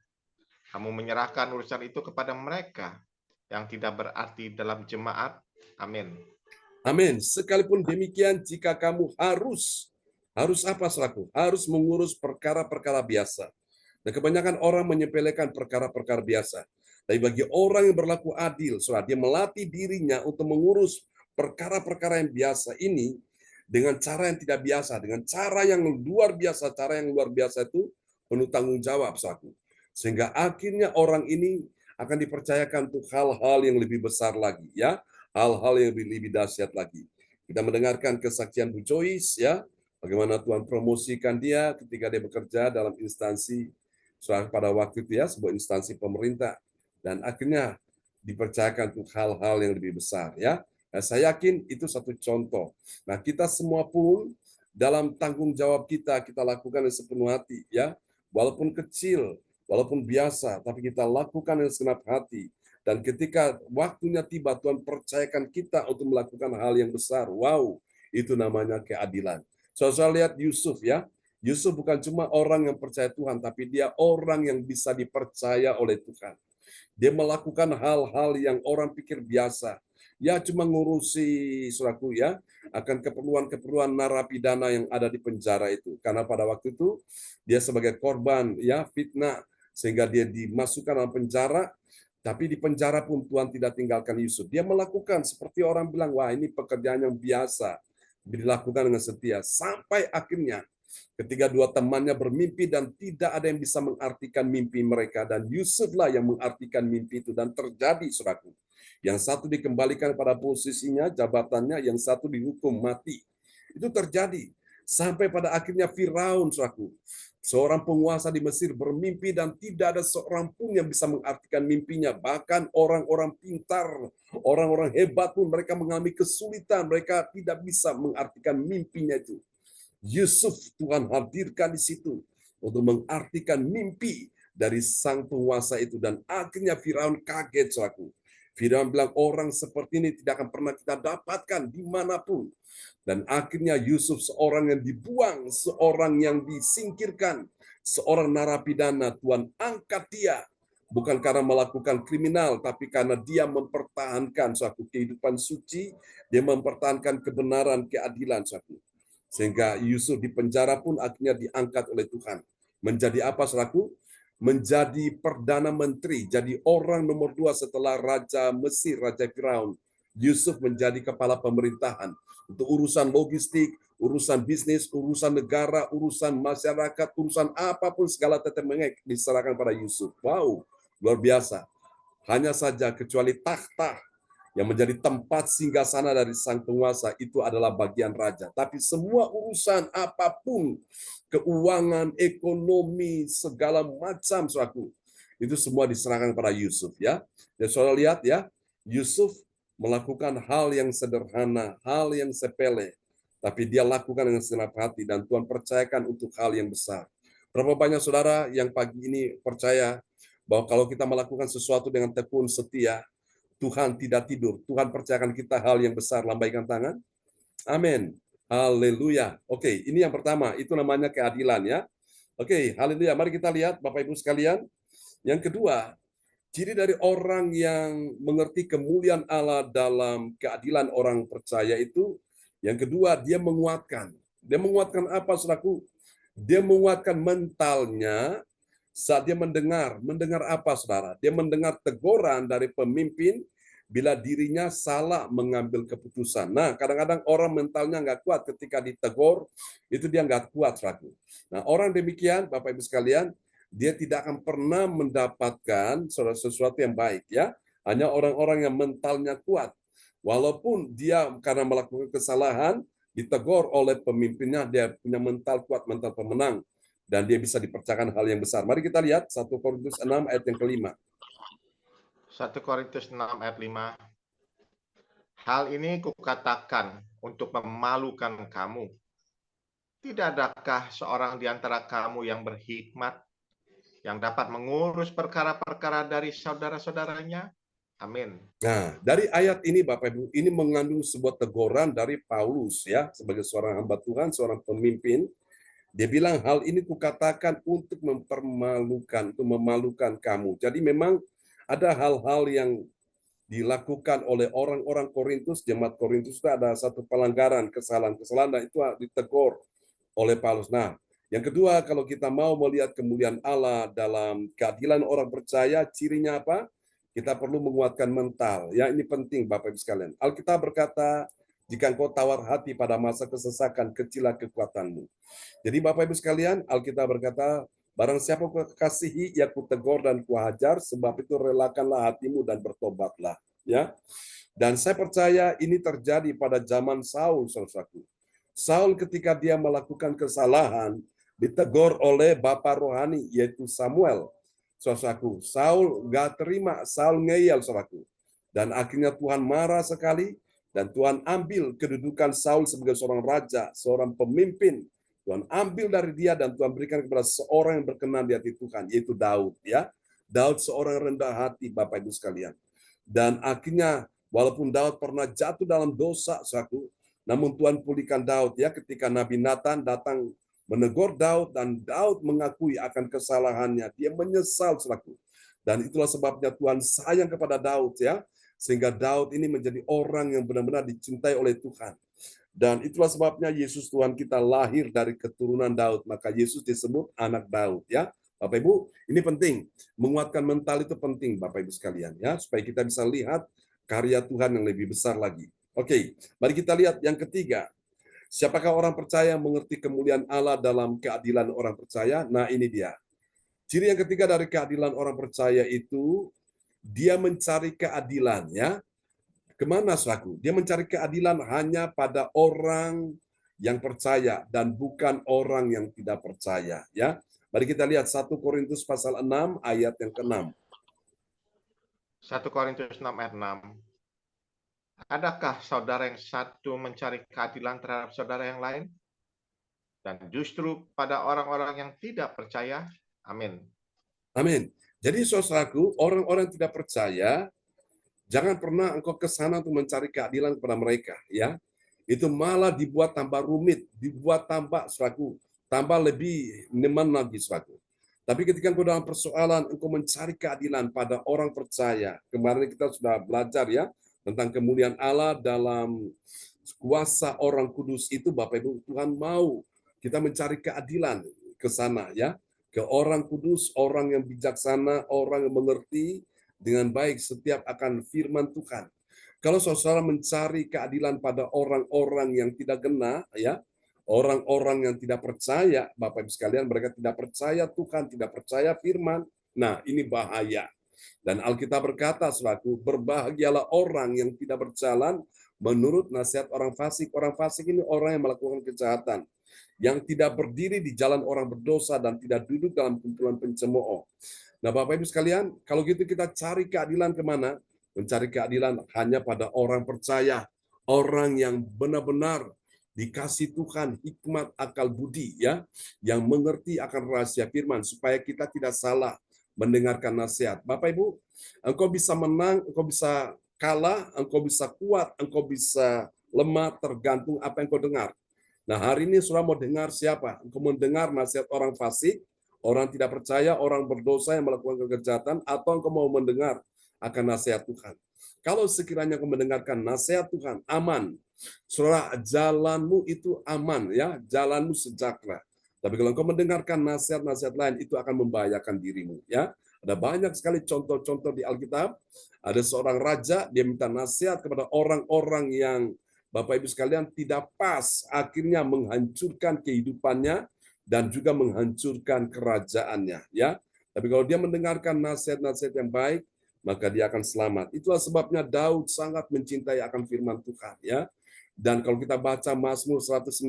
kamu menyerahkan urusan itu kepada mereka yang tidak berarti dalam jemaat. Amin. Amin. Sekalipun demikian, jika kamu harus apa, saudaraku? Harus mengurus perkara-perkara biasa. Dan kebanyakan orang menyepelekan perkara-perkara biasa. Tapi bagi orang yang berlaku adil, saudara, dia melatih dirinya untuk mengurus perkara-perkara yang biasa ini dengan cara yang tidak biasa, dengan cara yang luar biasa. Cara yang luar biasa itu penuh tanggung jawab, saudaraku. Sehingga akhirnya orang ini akan dipercayakan untuk hal-hal yang lebih besar lagi, ya, hal-hal yang lebih dahsyat lagi. Kita mendengarkan kesaksian Bu Joyce, ya, bagaimana Tuhan promosikan dia ketika dia bekerja dalam instansi pada waktu itu, ya, sebuah instansi pemerintah, dan akhirnya dipercayakan untuk hal-hal yang lebih besar, ya. Nah, saya yakin itu satu contoh. Nah, kita semua pun dalam tanggung jawab kita lakukan dengan sepenuh hati, ya. Walaupun kecil, walaupun biasa, tapi kita lakukan dengan segenap hati. Dan ketika waktunya tiba, Tuhan percayakan kita untuk melakukan hal yang besar. Wow, itu namanya keadilan. Saya lihat Yusuf, ya. Yusuf bukan cuma orang yang percaya Tuhan, tapi dia orang yang bisa dipercaya oleh Tuhan. Dia melakukan hal-hal yang orang pikir biasa. Ya, cuma ngurusi, saudaraku, ya, akan keperluan-keperluan narapidana yang ada di penjara itu. Karena pada waktu itu dia sebagai korban, ya, fitnah, sehingga dia dimasukkan dalam penjara. Tapi di penjara pun Tuhan tidak tinggalkan Yusuf. Dia melakukan seperti orang bilang, wah, ini pekerjaan yang biasa, dilakukan dengan setia. Sampai akhirnya ketika dua temannya bermimpi dan tidak ada yang bisa mengartikan mimpi mereka, dan Yusuflah yang mengartikan mimpi itu, dan terjadi, saudaraku. Yang satu dikembalikan pada posisinya, jabatannya, yang satu dihukum mati. Itu terjadi sampai pada akhirnya Firaun, saudaraku, seorang penguasa di Mesir, bermimpi dan tidak ada seorang pun yang bisa mengartikan mimpinya. Bahkan orang-orang pintar, orang-orang hebat pun mereka mengalami kesulitan, mereka tidak bisa mengartikan mimpinya itu. Yusuf Tuhan hadirkan di situ untuk mengartikan mimpi dari sang penguasa itu, dan akhirnya Firaun kaget, saudaraku. Firaun bilang, orang seperti ini tidak akan pernah kita dapatkan dimanapun. Dan akhirnya Yusuf seorang yang dibuang, seorang yang disingkirkan, seorang narapidana, Tuhan angkat dia. Bukan karena melakukan kriminal, tapi karena dia mempertahankan suatu kehidupan suci, dia mempertahankan kebenaran, keadilan, suatu. Sehingga Yusuf di penjara pun akhirnya diangkat oleh Tuhan. Menjadi apa, saudaraku? Menjadi Perdana Menteri, jadi orang nomor 2 setelah Raja Mesir, Raja Firaun. Yusuf menjadi kepala pemerintahan untuk urusan logistik, urusan bisnis, urusan negara, urusan masyarakat, urusan apapun, segala tetemengek diserahkan pada Yusuf. Wow, luar biasa. Hanya saja kecuali takhta yang menjadi tempat singgasana dari sang penguasa itu adalah bagian raja. Tapi semua urusan apapun, keuangan, ekonomi, segala macam, saudaraku, itu semua diserahkan pada Yusuf, ya. Dan saudara lihat, ya, Yusuf melakukan hal yang sederhana, hal yang sepele, tapi dia lakukan dengan segenap hati, dan Tuhan percayakan untuk hal yang besar. Berapa banyak saudara yang pagi ini percaya bahwa kalau kita melakukan sesuatu dengan tekun setia, Tuhan tidak tidur. Tuhan percayakan kita hal yang besar. Lambaikan tangan. Amin. Haleluya. Oke, ini yang pertama. Itu namanya keadilan, ya. Oke, haleluya. Mari kita lihat, Bapak Ibu sekalian. Yang kedua, ciri dari orang yang mengerti kemuliaan Allah dalam keadilan orang percaya itu, yang kedua, dia menguatkan. Dia menguatkan apa, saudaraku? Dia menguatkan mentalnya saat dia mendengar apa, saudara? Dia mendengar teguran dari pemimpin bila dirinya salah mengambil keputusan. Nah, kadang-kadang orang mentalnya nggak kuat ketika ditegur, itu dia nggak kuat, saudaraku. Nah, orang demikian, Bapak Ibu sekalian, dia tidak akan pernah mendapatkan sesuatu yang baik, ya. Hanya orang-orang yang mentalnya kuat. Walaupun dia karena melakukan kesalahan, ditegur oleh pemimpinnya, dia punya mental kuat, mental pemenang. Dan dia bisa dipercayakan hal yang besar. Mari kita lihat 1 Korintus 6 ayat yang kelima. 1 Korintus 6 ayat 5. Hal ini kukatakan untuk memalukan kamu. Tidak adakah seorang di antara kamu yang berhikmat, yang dapat mengurus perkara-perkara dari saudara-saudaranya? Amin. Nah, dari ayat ini, Bapak Ibu, ini mengandung sebuah teguran dari Paulus, ya, sebagai seorang hamba Tuhan, seorang pemimpin. Dia bilang, hal ini kukatakan untuk mempermalukan, untuk memalukan kamu. Jadi memang ada hal-hal yang dilakukan oleh orang-orang Korintus, jemaat Korintus itu ada satu pelanggaran, kesalahan-kesalahan, dan itu ditegur oleh Paulus. Nah, yang kedua, kalau kita mau melihat kemuliaan Allah dalam keadilan orang percaya, cirinya apa? Kita perlu menguatkan mental. Ya, ini penting, Bapak Ibu sekalian. Alkitab berkata, jika engkau tawar hati pada masa kesesakan, kecilah kekuatanmu. Jadi Bapak Ibu sekalian, Alkitab berkata, barang siapa ku kasihi, ia ku tegur dan ku hajar, sebab itu relakanlah hatimu dan bertobatlah. Ya. Dan saya percaya ini terjadi pada zaman Saul, saudaraku. Saul ketika dia melakukan kesalahan, ditegur oleh bapa rohani, yaitu Samuel. Saudaraku, Saul nggak terima, Saul ngeyel, saudaraku. Dan akhirnya Tuhan marah sekali, dan Tuhan ambil kedudukan Saul sebagai seorang raja, seorang pemimpin. Tuhan ambil dari dia dan Tuhan berikan kepada seorang yang berkenan di hati Tuhan, yaitu Daud. Ya, Daud seorang rendah hati, Bapak Ibu sekalian. Dan akhirnya walaupun Daud pernah jatuh dalam dosa, saudaraku, namun Tuhan pulihkan Daud ya ketika Nabi Nathan datang menegur Daud dan Daud mengakui akan kesalahannya, dia menyesal, saudaraku. Dan itulah sebabnya Tuhan sayang kepada Daud ya, sehingga Daud ini menjadi orang yang benar-benar dicintai oleh Tuhan. Dan itulah sebabnya Yesus Tuhan kita lahir dari keturunan Daud. Maka Yesus disebut anak Daud ya. Bapak Ibu, ini penting. Menguatkan mental itu penting Bapak Ibu sekalian ya, supaya kita bisa lihat karya Tuhan yang lebih besar lagi. Oke, mari kita lihat yang ketiga. Siapakah orang percaya mengerti kemuliaan Allah dalam keadilan orang percaya? Nah, ini dia. Ciri yang ketiga dari keadilan orang percaya itu dia mencari keadilan ya. Kemana, saudaraku? Dia mencari keadilan hanya pada orang yang percaya dan bukan orang yang tidak percaya. Ya, mari kita lihat 1 Korintus pasal 6 ayat yang ke-6. 1 Korintus 6 ayat 6. Adakah saudara yang satu mencari keadilan terhadap saudara yang lain? Dan justru pada orang-orang yang tidak percaya? Amin. Amin. Jadi saudaraku, orang-orang yang tidak percaya, jangan pernah engkau ke sana untuk mencari keadilan kepada mereka, ya. Itu malah dibuat tambah rumit, dibuat tambah, saudaraku, tambah lebih neman lagi, saudaraku. Tapi ketika engkau dalam persoalan, engkau mencari keadilan pada orang percaya. Kemarin kita sudah belajar ya tentang kemuliaan Allah dalam kuasa orang kudus itu, Bapak Ibu, Tuhan mau kita mencari keadilan ke sana ya, ke orang kudus, orang yang bijaksana, orang yang mengerti dengan baik setiap akan firman Tuhan. Kalau saudara mencari keadilan pada orang-orang yang tidak kena, ya, orang-orang yang tidak percaya, Bapak Ibu sekalian, mereka tidak percaya Tuhan, tidak percaya firman. Nah, ini bahaya. Dan Alkitab berkata, saudaraku, berbahagialah orang yang tidak berjalan menurut nasihat orang fasik. Orang fasik ini orang yang melakukan kejahatan, yang tidak berdiri di jalan orang berdosa dan tidak duduk dalam kumpulan pencemooh. Nah, Bapak Ibu sekalian, kalau gitu kita cari keadilan kemana? Mencari keadilan hanya pada orang percaya, orang yang benar-benar dikasih Tuhan hikmat akal budi ya, yang mengerti akan rahasia firman supaya kita tidak salah mendengarkan nasihat. Bapak Ibu, engkau bisa menang, engkau bisa kalah, engkau bisa kuat, engkau bisa lemah tergantung apa yang engkau dengar. Nah, hari ini saudara mau dengar siapa? Engkau mendengar nasihat orang fasik, orang tidak percaya, orang berdosa yang melakukan kejahatan, atau engkau mau mendengar akan nasihat Tuhan? Kalau sekiranya engkau mendengarkan nasihat Tuhan, aman. Saudara, jalanmu itu aman ya, jalanmu sejahtera. Tapi kalau engkau mendengarkan nasihat-nasihat lain, itu akan membahayakan dirimu ya. Ada banyak sekali contoh-contoh di Alkitab. Ada seorang raja, dia minta nasihat kepada orang-orang yang Bapak Ibu sekalian tidak pas, akhirnya menghancurkan kehidupannya dan juga menghancurkan kerajaannya ya. Tapi kalau dia mendengarkan nasihat-nasihat yang baik, maka dia akan selamat. Itulah sebabnya Daud sangat mencintai akan firman Tuhan ya. Dan kalau kita baca Mazmur 119,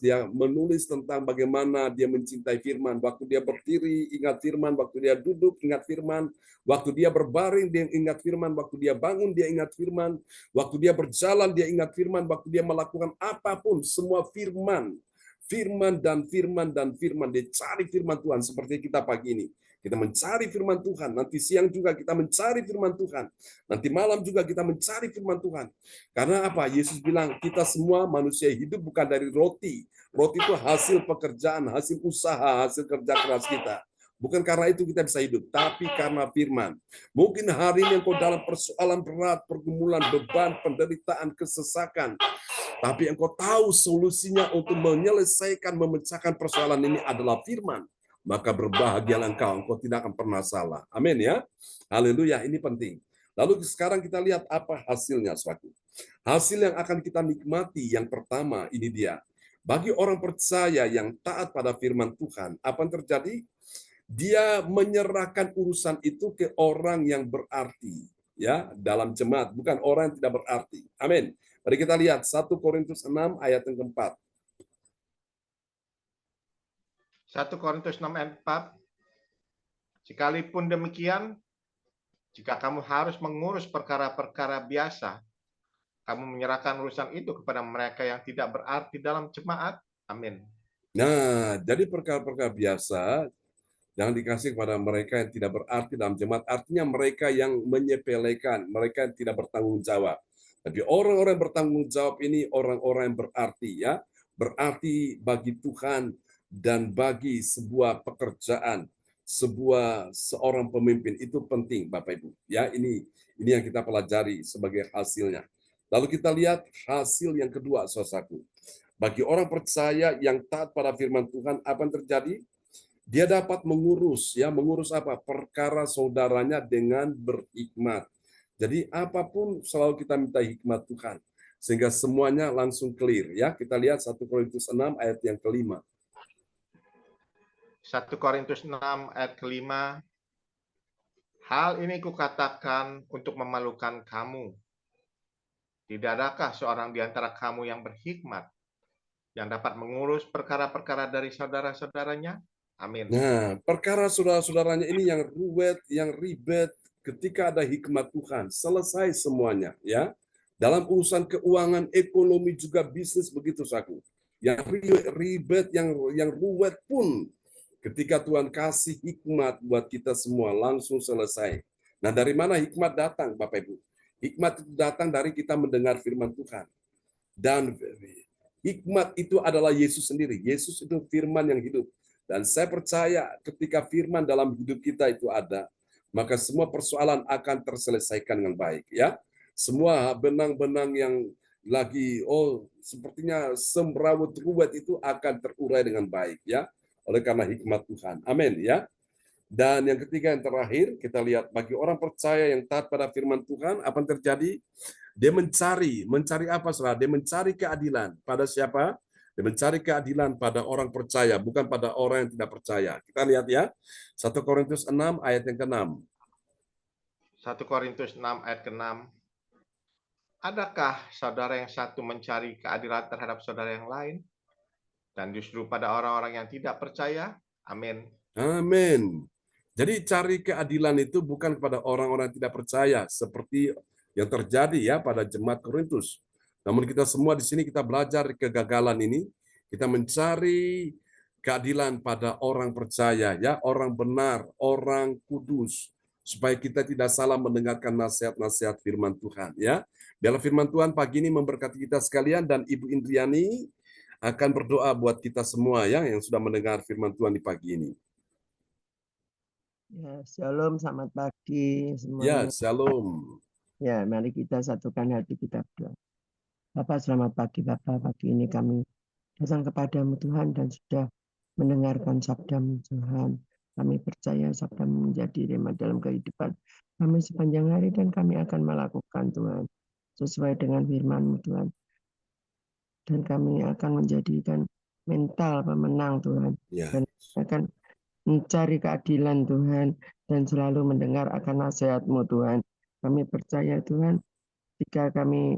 dia menulis tentang bagaimana dia mencintai firman. Waktu dia berdiri, ingat firman. Waktu dia duduk, ingat firman. Waktu dia berbaring, dia ingat firman. Waktu dia bangun, dia ingat firman. Waktu dia berjalan, dia ingat firman. Waktu dia melakukan apapun, semua firman. Firman dan firman dan firman. Dia cari firman Tuhan seperti kita pagi ini. Kita mencari firman Tuhan. Nanti siang juga kita mencari firman Tuhan. Nanti malam juga kita mencari firman Tuhan. Karena apa? Yesus bilang, kita semua manusia hidup bukan dari roti. Roti itu hasil pekerjaan, hasil usaha, hasil kerja keras kita. Bukan karena itu kita bisa hidup, tapi karena firman. Mungkin hari ini engkau dalam persoalan berat, pergumulan, beban, penderitaan, kesesakan. Tapi engkau tahu solusinya untuk menyelesaikan, memecahkan persoalan ini adalah firman. Maka berbahagialah engkau tidak akan pernah salah. Amin ya. Haleluya, ini penting. Lalu sekarang kita lihat apa hasilnya, saudaraku. Hasil yang akan kita nikmati yang pertama ini dia. Bagi orang percaya yang taat pada firman Tuhan, apa yang terjadi? Dia menyerahkan urusan itu ke orang yang berarti, ya, dalam jemaat, bukan orang yang tidak berarti. Amin. Mari kita lihat 1 Korintus 6 ayat yang keempat. 1 Korintus 6 ayat 4. Sekalipun demikian, jika kamu harus mengurus perkara-perkara biasa, kamu menyerahkan urusan itu kepada mereka yang tidak berarti dalam jemaat. Amin. Nah, jadi perkara-perkara biasa jangan dikasih kepada mereka yang tidak berarti dalam jemaat. Artinya mereka yang menyepelekan, mereka yang tidak bertanggung jawab. Tapi orang-orang yang bertanggung jawab ini orang-orang yang berarti, ya, berarti bagi Tuhan dan bagi sebuah pekerjaan, seorang pemimpin itu penting, Bapak Ibu. Ya, ini yang kita pelajari sebagai hasilnya. Lalu kita lihat hasil yang kedua, saudaraku. Bagi orang percaya yang taat pada firman Tuhan, apa yang terjadi? Dia dapat mengurus, ya, mengurus apa? Perkara saudaranya dengan berhikmat. Jadi apapun selalu kita minta hikmat Tuhan, sehingga semuanya langsung clear, ya. Kita lihat 1 Korintus 6 ayat yang kelima. 1 Korintus 6 ayat kelima. Hal ini kukatakan untuk memalukan kamu. Tidak adakah seorang di antara kamu yang berhikmat, yang dapat mengurus perkara-perkara dari saudara-saudaranya? Amin. Nah, perkara saudara-saudaranya ini yang ruwet, yang ribet, ketika ada hikmat Tuhan, selesai semuanya, ya. Dalam urusan keuangan, ekonomi, juga bisnis, begitu, saudaraku. Yang ribet, yang ruwet pun, ketika Tuhan kasih hikmat buat kita semua, langsung selesai. Nah, dari mana hikmat datang, Bapak Ibu? Hikmat itu datang dari kita mendengar firman Tuhan. Dan hikmat itu adalah Yesus sendiri. Yesus itu firman yang hidup. Dan saya percaya ketika firman dalam hidup kita itu ada, maka semua persoalan akan terselesaikan dengan baik, ya. Semua benang-benang yang lagi sepertinya semrawut ruwet itu akan terurai dengan baik, ya, oleh karena hikmat Tuhan. Amin, ya. Dan yang ketiga, yang terakhir, kita lihat bagi orang percaya yang taat pada firman Tuhan, apa yang terjadi? Dia mencari apa, saudara? Dia mencari keadilan pada siapa? Dia mencari keadilan pada orang percaya, bukan pada orang yang tidak percaya. Kita lihat, ya, 1 Korintus 6 ayat yang ke-6. 1 Korintus 6 ayat ke-6. Adakah saudara yang satu mencari keadilan terhadap saudara yang lain, dan justru pada orang-orang yang tidak percaya? Amin. Amin. Jadi cari keadilan itu bukan kepada orang-orang yang tidak percaya, seperti yang terjadi, ya, pada jemaat Korintus. Namun kita semua di sini kita belajar kegagalan ini, kita mencari keadilan pada orang percaya, ya, orang benar, orang kudus, supaya kita tidak salah mendengarkan nasihat-nasihat firman Tuhan, ya. Biarlah firman Tuhan pagi ini memberkati kita sekalian, dan Ibu Indriani akan berdoa buat kita semua, ya, yang sudah mendengar firman Tuhan di pagi ini. Ya, shalom, selamat pagi semuanya. Ya, shalom. Ya, mari kita satukan hati kita berdoa. Bapak, selamat pagi Bapak. Pagi ini kami datang kepadamu Tuhan dan sudah mendengarkan sabdamu Tuhan. Kami percaya sabdamu menjadi rema dalam kehidupan kami sepanjang hari, dan kami akan melakukan Tuhan sesuai dengan firman-Mu Tuhan. Dan kami akan menjadikan mental pemenang Tuhan. Ya. Dan akan mencari keadilan Tuhan dan selalu mendengar akan nasihat-Mu Tuhan. Kami percaya Tuhan, jika kami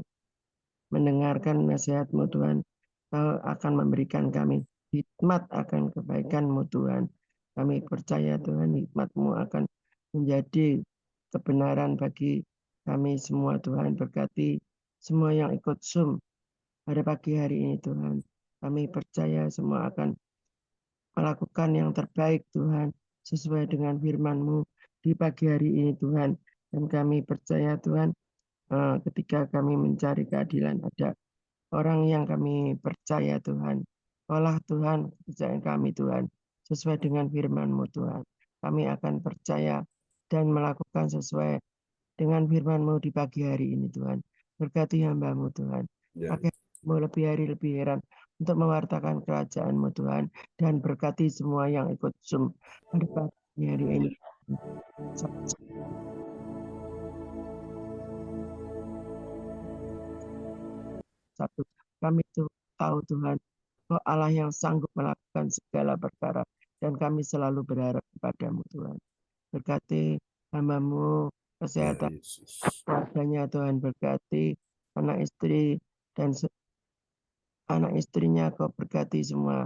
mendengarkan nasihat-Mu Tuhan, Kau akan memberikan kami hikmat akan kebaikan-Mu Tuhan. Kami percaya Tuhan, hikmat-Mu akan menjadi kebenaran bagi kami semua Tuhan. Berkati semua yang ikut Zoom pada pagi hari ini Tuhan. Kami percaya semua akan melakukan yang terbaik Tuhan, sesuai dengan firman-Mu di pagi hari ini Tuhan. Dan kami percaya Tuhan, ketika kami mencari keadilan, ada orang yang kami percaya Tuhan. Olah Tuhan kepercayaan kami Tuhan, sesuai dengan firman-Mu Tuhan. Kami akan percaya dan melakukan sesuai dengan firman-Mu di pagi hari ini Tuhan. Berkati hamba-Mu Tuhan. Pakai lebih hari lebih heran untuk mewartakan kerajaan-Mu Tuhan. Dan berkati semua yang ikut Zoom pada pagi hari ini. satu. Kami tahu Tuhan, Kau Allah yang sanggup melakukan segala perkara, dan kami selalu berharap kepadamu Tuhan. Berkati hamba-Mu, Ya kesehatan Yesus. keluarganya Tuhan, berkati anak istri dan anak istrinya, Kau berkati semua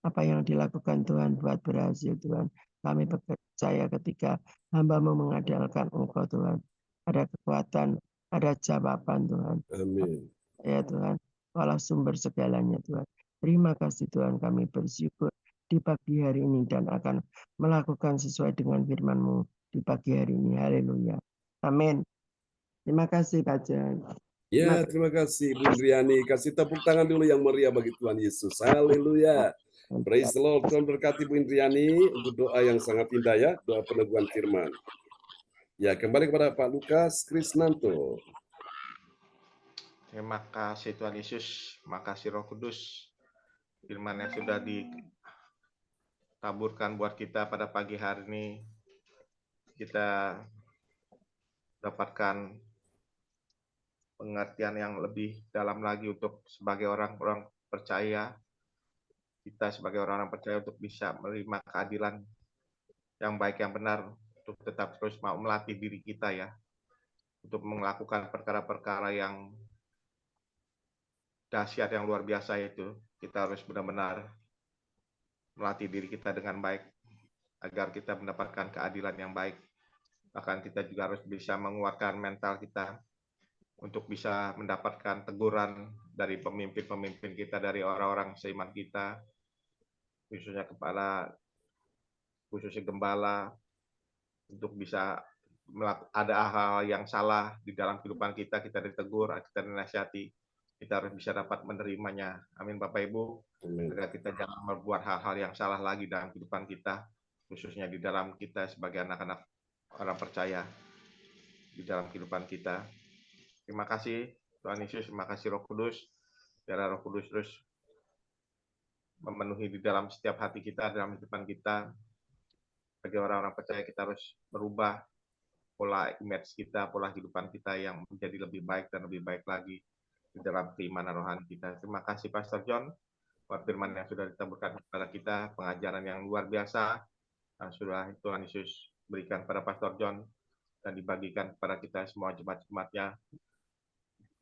apa yang dilakukan Tuhan buat berhasil Tuhan. Kami percaya ketika hamba-Mu mengandalkan Engkau Tuhan, ada kekuatan, ada jawaban Tuhan. Amin. Ya Tuhan, Kaulah sumber segalanya Tuhan. Terima kasih Tuhan, kami bersyukur di pagi hari ini dan akan melakukan sesuai dengan firman-Mu di pagi hari ini. Haleluya. Amin. Terima kasih Pak Jan. Ya, terima kasih Bu Indriani. Kasih tepuk tangan dulu yang meriah bagi Tuhan Yesus. Haleluya. Praise the Lord. Tuhan berkati Bu Indriani untuk doa yang sangat indah ya, doa peneguhan firman. Ya, kembali kepada Pak Lukas Krisnanto. Terima kasih Tuhan Yesus, makasih Roh Kudus, firman yang sudah ditaburkan buat kita pada pagi hari ini. Kita dapatkan pengertian yang lebih dalam lagi untuk sebagai orang-orang percaya, kita sebagai orang-orang percaya untuk bisa menerima keadilan yang baik, yang benar, untuk tetap terus mau melatih diri kita ya, untuk melakukan perkara-perkara yang dahsyat, yang luar biasa itu. Kita harus benar-benar melatih diri kita dengan baik, agar kita mendapatkan keadilan yang baik. Bahkan kita juga harus bisa menguatkan mental kita, untuk bisa mendapatkan teguran dari pemimpin-pemimpin kita, dari orang-orang seiman kita, khususnya khususnya gembala, untuk bisa ada hal yang salah di dalam kehidupan kita ditegur, kita dinasihati, kita harus bisa dapat menerimanya. Amin Bapak Ibu, agar kita jangan membuat hal-hal yang salah lagi dalam kehidupan kita, khususnya di dalam kita sebagai anak-anak orang percaya di dalam kehidupan kita. Terima kasih Tuhan Yesus, terima kasih Roh Kudus. Biarlah Roh Kudus terus memenuhi di dalam setiap hati kita, dalam kehidupan kita. Bagi orang-orang percaya, kita harus merubah pola image kita, pola kehidupan kita yang menjadi lebih baik dan lebih baik lagi di dalam keimanan rohani kita. Terima kasih Pastor John buat firman yang sudah ditaburkan kepada kita, pengajaran yang luar biasa yang sudah Tuhan Yesus berikan pada Pastor John dan dibagikan kepada kita semua jemaat-jemaatnya,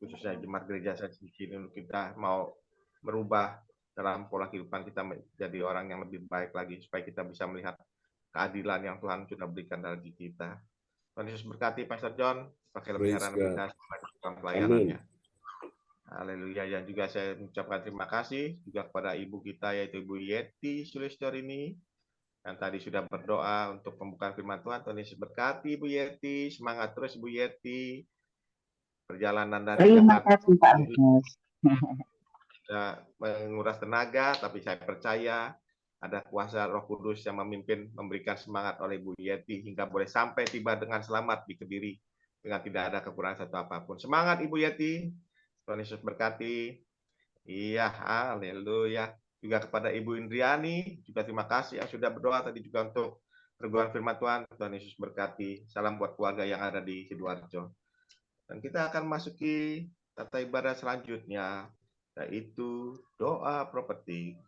khususnya jemaat gereja saya di sini, untuk kita mau merubah dalam pola kehidupan kita menjadi orang yang lebih baik lagi, supaya kita bisa melihat keadilan yang Tuhan sudah berikan bagi kita. Tuhan Yesus berkati Pastor John, pakai lebihan kita dalam pelayanannya. Haleluya. Dan juga saya mengucapkan terima kasih juga kepada ibu kita, yaitu Ibu Yeti Sulistorini, yang tadi sudah berdoa untuk pembukaan firman Tuhan. Tuhan Yesus berkati Ibu Yeti, semangat terus Ibu Yeti. Perjalanan dari Terima Jakarta kasih Pak Lukas. menguras tenaga, tapi saya percaya ada kuasa Roh Kudus yang memimpin, memberikan semangat oleh Ibu Yeti hingga boleh sampai tiba dengan selamat di Kediri dengan tidak ada kekurangan satu apapun. Semangat Ibu Yeti. Tuhan Yesus berkati. Iya, haleluya. Juga kepada Ibu Indriani, juga terima kasih yang sudah berdoa tadi juga untuk peneguhan firman Tuhan. Tuhan Yesus berkati. Salam buat keluarga yang ada di Sidoarjo. Dan kita akan masuki tata ibadah selanjutnya, yaitu doa prophetik.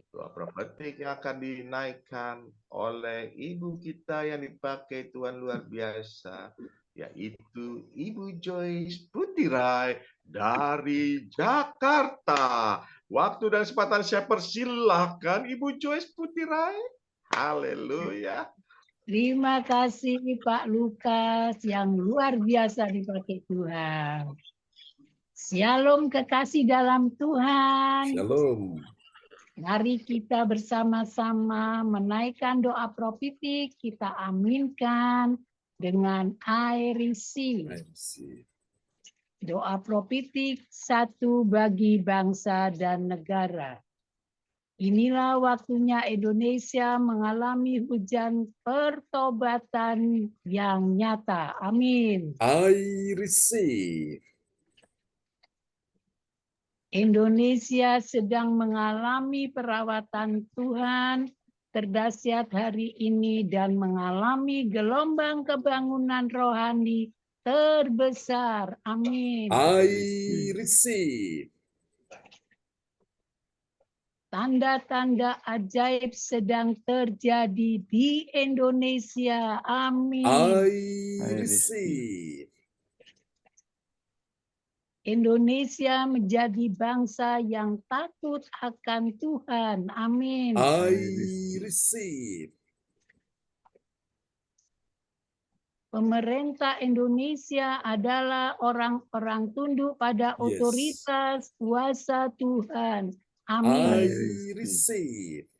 Doa prophetik yang akan dinaikkan oleh ibu kita yang dipakai Tuhan luar biasa, yaitu Ibu Joyce Putirai dari Jakarta. Waktu dan kesempatan saya persilahkan Ibu Joyce Putirai. Haleluya. Terima kasih Pak Lukas yang luar biasa dipakai Tuhan. Shalom kekasih dalam Tuhan. Shalom. Mari kita bersama-sama menaikkan doa prophetik, kita aminkan dengan I receive. Doa prophetik satu bagi bangsa dan negara. Inilah waktunya Indonesia mengalami hujan pertobatan yang nyata. Amin. I receive. Indonesia sedang mengalami perawatan Tuhan terdahsyat hari ini dan mengalami gelombang kebangunan rohani terbesar. Amin. I receive. Tanda-tanda ajaib sedang terjadi di Indonesia. Amin. I receive. Indonesia menjadi bangsa yang takut akan Tuhan. Amin. I receive. Pemerintah Indonesia adalah orang-orang tunduk pada Yes. otoritas kuasa Tuhan. I Amin. receive.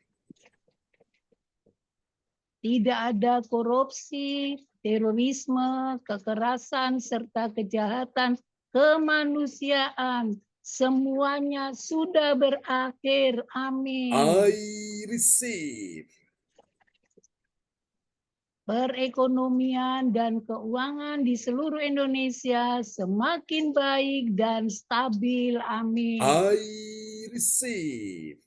Tidak ada korupsi, terorisme, kekerasan, serta kejahatan kemanusiaan. Semuanya sudah berakhir. Amin. I receive. Perekonomian dan keuangan di seluruh Indonesia semakin baik dan stabil. Amin. I receive.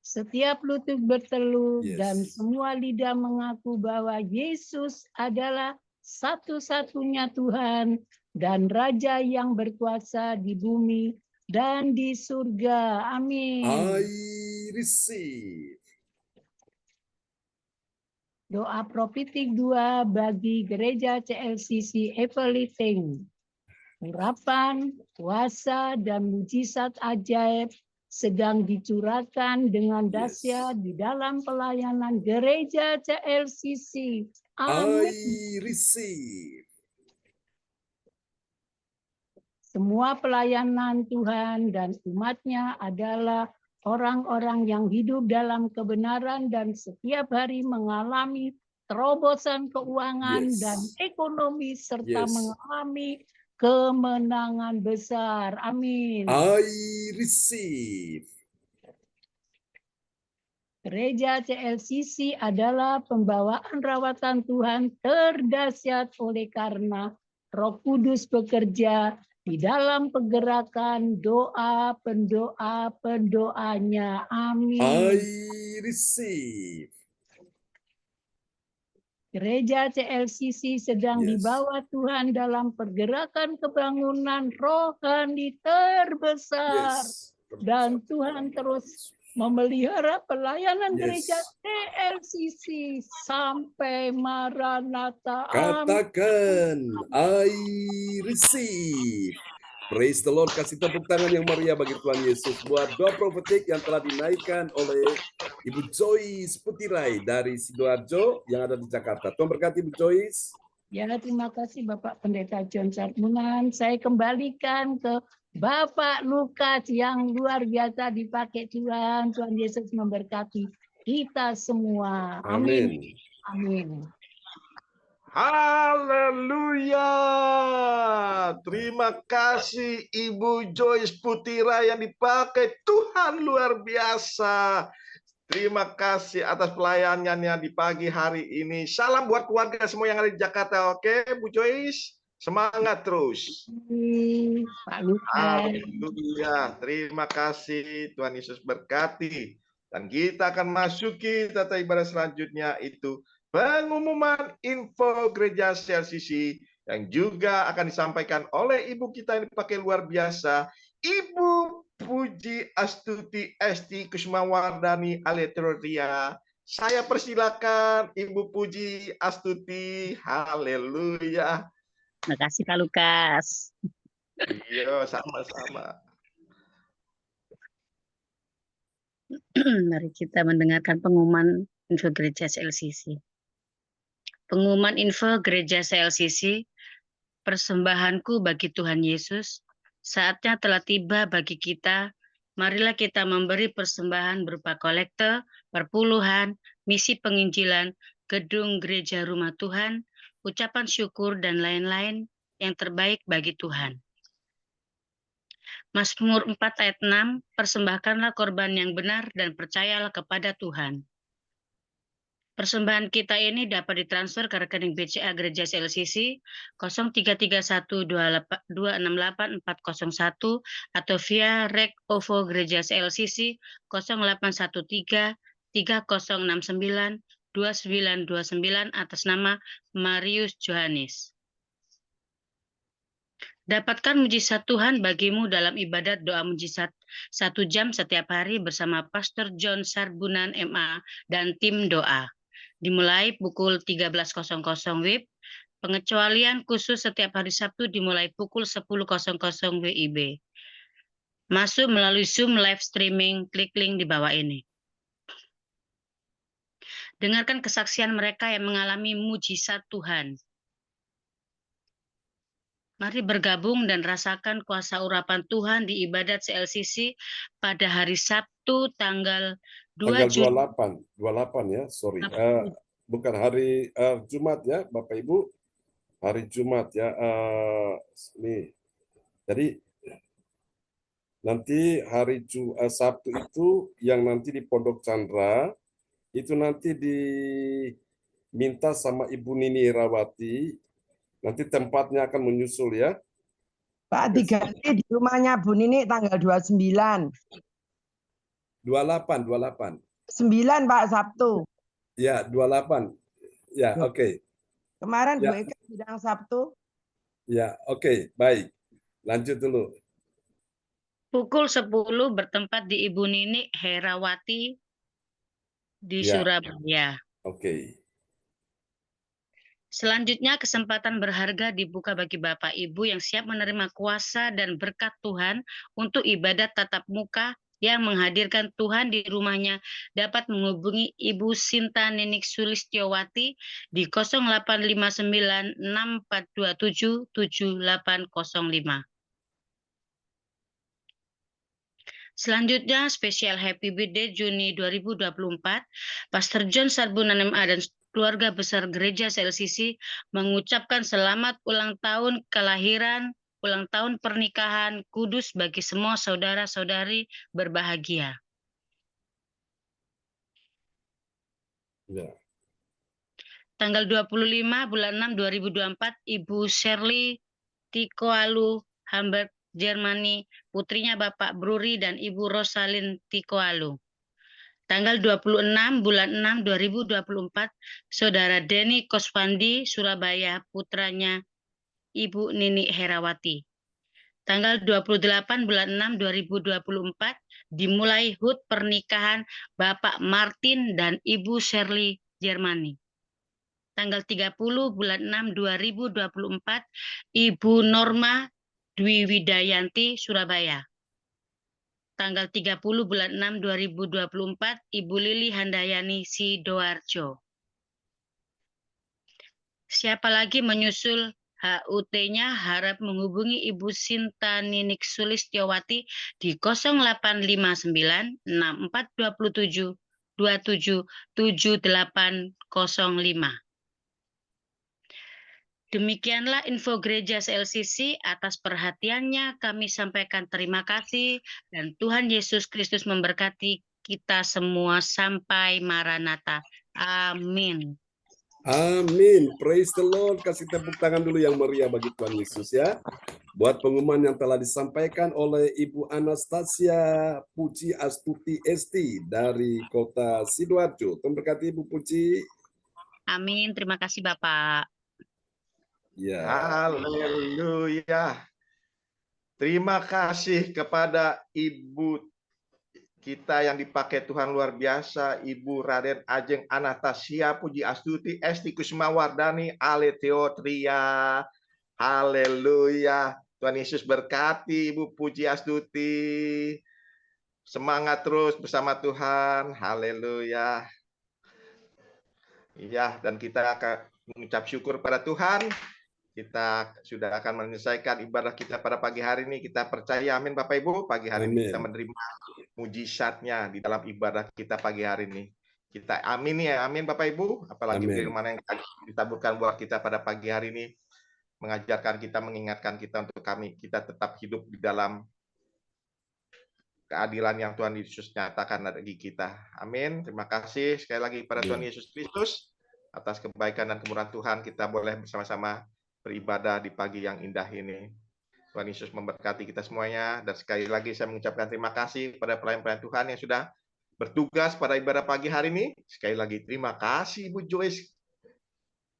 Setiap lutut bertelur Yes. dan semua lidah mengaku bahwa Yesus adalah satu-satunya Tuhan dan Raja yang berkuasa di bumi dan di surga. Amin. I receive. Doa profetik 2 bagi gereja CLCC Everything. Urapan, kuasa, dan mujizat ajaib sedang dicurahkan dengan dahsyat di dalam pelayanan gereja CLCC. Amin. I receive. Semua pelayanan Tuhan dan umatnya adalah orang-orang yang hidup dalam kebenaran dan setiap hari mengalami terobosan keuangan Yes. dan ekonomi serta Yes. mengalami kemenangan besar. Amin. I receive. Gereja CLCC adalah pembawaan rawatan Tuhan terdahsyat oleh karena Roh Kudus bekerja di dalam pergerakan pendoanya. Amin. I receive. Gereja CLCC sedang Yes. dibawa Tuhan dalam pergerakan kebangunan rohani terbesar. Yes. Dan Tuhan terus memelihara pelayanan Yes. gereja CLCC sampai Maranatha. Amin. Katakan, I receive. Praise the Lord. Kasih tepuk tangan yang meriah bagi Tuhan Yesus buat doa profetik yang telah dinaikkan oleh Ibu Joyce Putirai dari Sidoarjo yang ada di Jakarta. Tuhan berkati Ibu Joyce. Ya, terima kasih Bapak Pendeta John Sarmunan. Saya kembalikan ke Bapak Lukas yang luar biasa dipakai Tuhan. Tuhan Yesus memberkati kita semua. Amin. Amin. Amin. Haleluya. Terima kasih Ibu Joyce Putira yang dipakai Tuhan luar biasa. Terima kasih atas pelayanannya di pagi hari ini. Salam buat keluarga semua yang ada di Jakarta. Oke, Bu Joyce? Semangat terus. Pak Lukas. Haleluya. Terima kasih. Tuhan Yesus berkati. Dan kita akan masuki tata ibadah selanjutnya itu pengumuman info gereja CLCC yang juga akan disampaikan oleh ibu kita yang dipakai luar biasa, Ibu Puji Astuti Esti Kusmawardani Aletroria. Saya persilakan Ibu Puji Astuti. Haleluya. Terima kasih Pak Lukas. Iya, sama-sama. Mari kita mendengarkan pengumuman info gereja CLCC. Pengumuman info gereja CLCC, persembahanku bagi Tuhan Yesus, saatnya telah tiba bagi kita. Marilah kita memberi persembahan berupa kolekte, perpuluhan, misi penginjilan, gedung gereja rumah Tuhan, ucapan syukur, dan lain-lain yang terbaik bagi Tuhan. Mazmur 4 ayat 6, persembahkanlah korban yang benar dan percayalah kepada Tuhan. Persembahan kita ini dapat ditransfer ke rekening BCA Gereja CLCC 0331268401 atau via Rek OVO Gereja CLCC 08133069 2929 atas nama Marius Johannes. Dapatkan mujizat Tuhan bagimu dalam ibadat doa mujizat 1 jam setiap hari bersama Pastor John Sarbunan MA dan tim doa. Dimulai pukul 13.00 WIB. Pengecualian khusus setiap hari Sabtu dimulai pukul 10.00 WIB. Masuk melalui Zoom live streaming, klik link di bawah ini. Dengarkan kesaksian mereka yang mengalami mujizat Tuhan. Mari bergabung dan rasakan kuasa urapan Tuhan di ibadat CLCC pada hari Sabtu tanggal 2 Tanggal Juni. 28 ya, sorry. Bukan hari Jumat ya, Bapak Ibu. Hari Jumat ya. Nih. Jadi nanti hari Sabtu itu yang nanti di Pondok Chandra, itu nanti diminta sama Ibu Nini Herawati. Nanti tempatnya akan menyusul ya. Pak, diganti di rumahnya Bu Nini tanggal 29. 28. 9 Pak, Sabtu. Ya, 28. Ya, oke. Kemarin Ya. Bu Eka bilang Sabtu. Ya, oke, baik. Lanjut dulu. Pukul 10 bertempat di Ibu Nini Herawati di Ya. Surabaya. Oke. Selanjutnya kesempatan berharga dibuka bagi Bapak Ibu yang siap menerima kuasa dan berkat Tuhan untuk ibadat tatap muka yang menghadirkan Tuhan di rumahnya dapat menghubungi Ibu Sinta Ninik Sulistiowati di 085964277805. Selanjutnya spesial Happy Birthday Juni 2024, Pastor John Sarbunan MA dan keluarga besar Gereja CLCC mengucapkan selamat ulang tahun kelahiran, ulang tahun pernikahan kudus bagi semua saudara-saudari berbahagia. Ya. Tanggal 25 bulan 6 2024, Ibu Shirley Tikoalu, Hamburg, Jermani, putrinya Bapak Bruri dan Ibu Rosalin Tikoalu. Tanggal 26 bulan 6 2024, Saudara Denny Kosvandi, Surabaya, putranya Ibu Nini Herawati. Tanggal 28 bulan 6 2024, dimulai HUT pernikahan Bapak Martin dan Ibu Shirley Jermani. Tanggal 30 bulan 6 2024, Ibu Norma Dwi Widayanti, Surabaya. Tanggal 30 bulan 6 2024, Ibu Lili Handayani Sidoarjo. Siapa lagi menyusul HUT-nya harap menghubungi Ibu Sinta Ninik Sulistiowati di 0859 6427 277805. Demikianlah info Gereja CLCC. Atas perhatiannya kami sampaikan terima kasih dan Tuhan Yesus Kristus memberkati kita semua sampai Maranatha. Amin. Amin. Praise the Lord. Kasih tepuk tangan dulu yang meriah bagi Tuhan Yesus ya. Buat pengumuman yang telah disampaikan oleh Ibu Anastasia Puji Astuti Esti dari Kota Sidoarjo. Tuhan berkati Ibu Puji. Amin. Terima kasih Bapak. Ya. Haleluya. Terima kasih kepada Ibu kita yang dipakai Tuhan luar biasa, Ibu Raden Ajeng Anastasia Puji Astuti Esti Kusmawardani Ale Teotria. Haleluya. Tuhan Yesus berkati Ibu Puji Astuti. Semangat terus bersama Tuhan. Haleluya. Iya, dan kita akan mengucap syukur pada Tuhan. Kita sudah akan menyelesaikan ibadah kita pada pagi hari ini. Kita percaya, amin Bapak Ibu, pagi hari ini kita menerima mujizatnya di dalam ibadah kita pagi hari ini. Kita amin ya, amin Bapak Ibu. Apalagi firman yang ditaburkan buat kita pada pagi hari ini. Mengajarkan kita, mengingatkan kita untuk kita tetap hidup di dalam keadilan yang Tuhan Yesus nyatakan bagi kita. Amin. Terima kasih sekali lagi pada Tuhan Yesus Kristus. Atas kebaikan dan kemurahan Tuhan, kita boleh bersama-sama beribadah di pagi yang indah ini. Tuhan Yesus memberkati kita semuanya. Dan sekali lagi saya mengucapkan terima kasih kepada pelayan-pelayan Tuhan yang sudah bertugas pada ibadah pagi hari ini. Sekali lagi terima kasih Ibu Joyce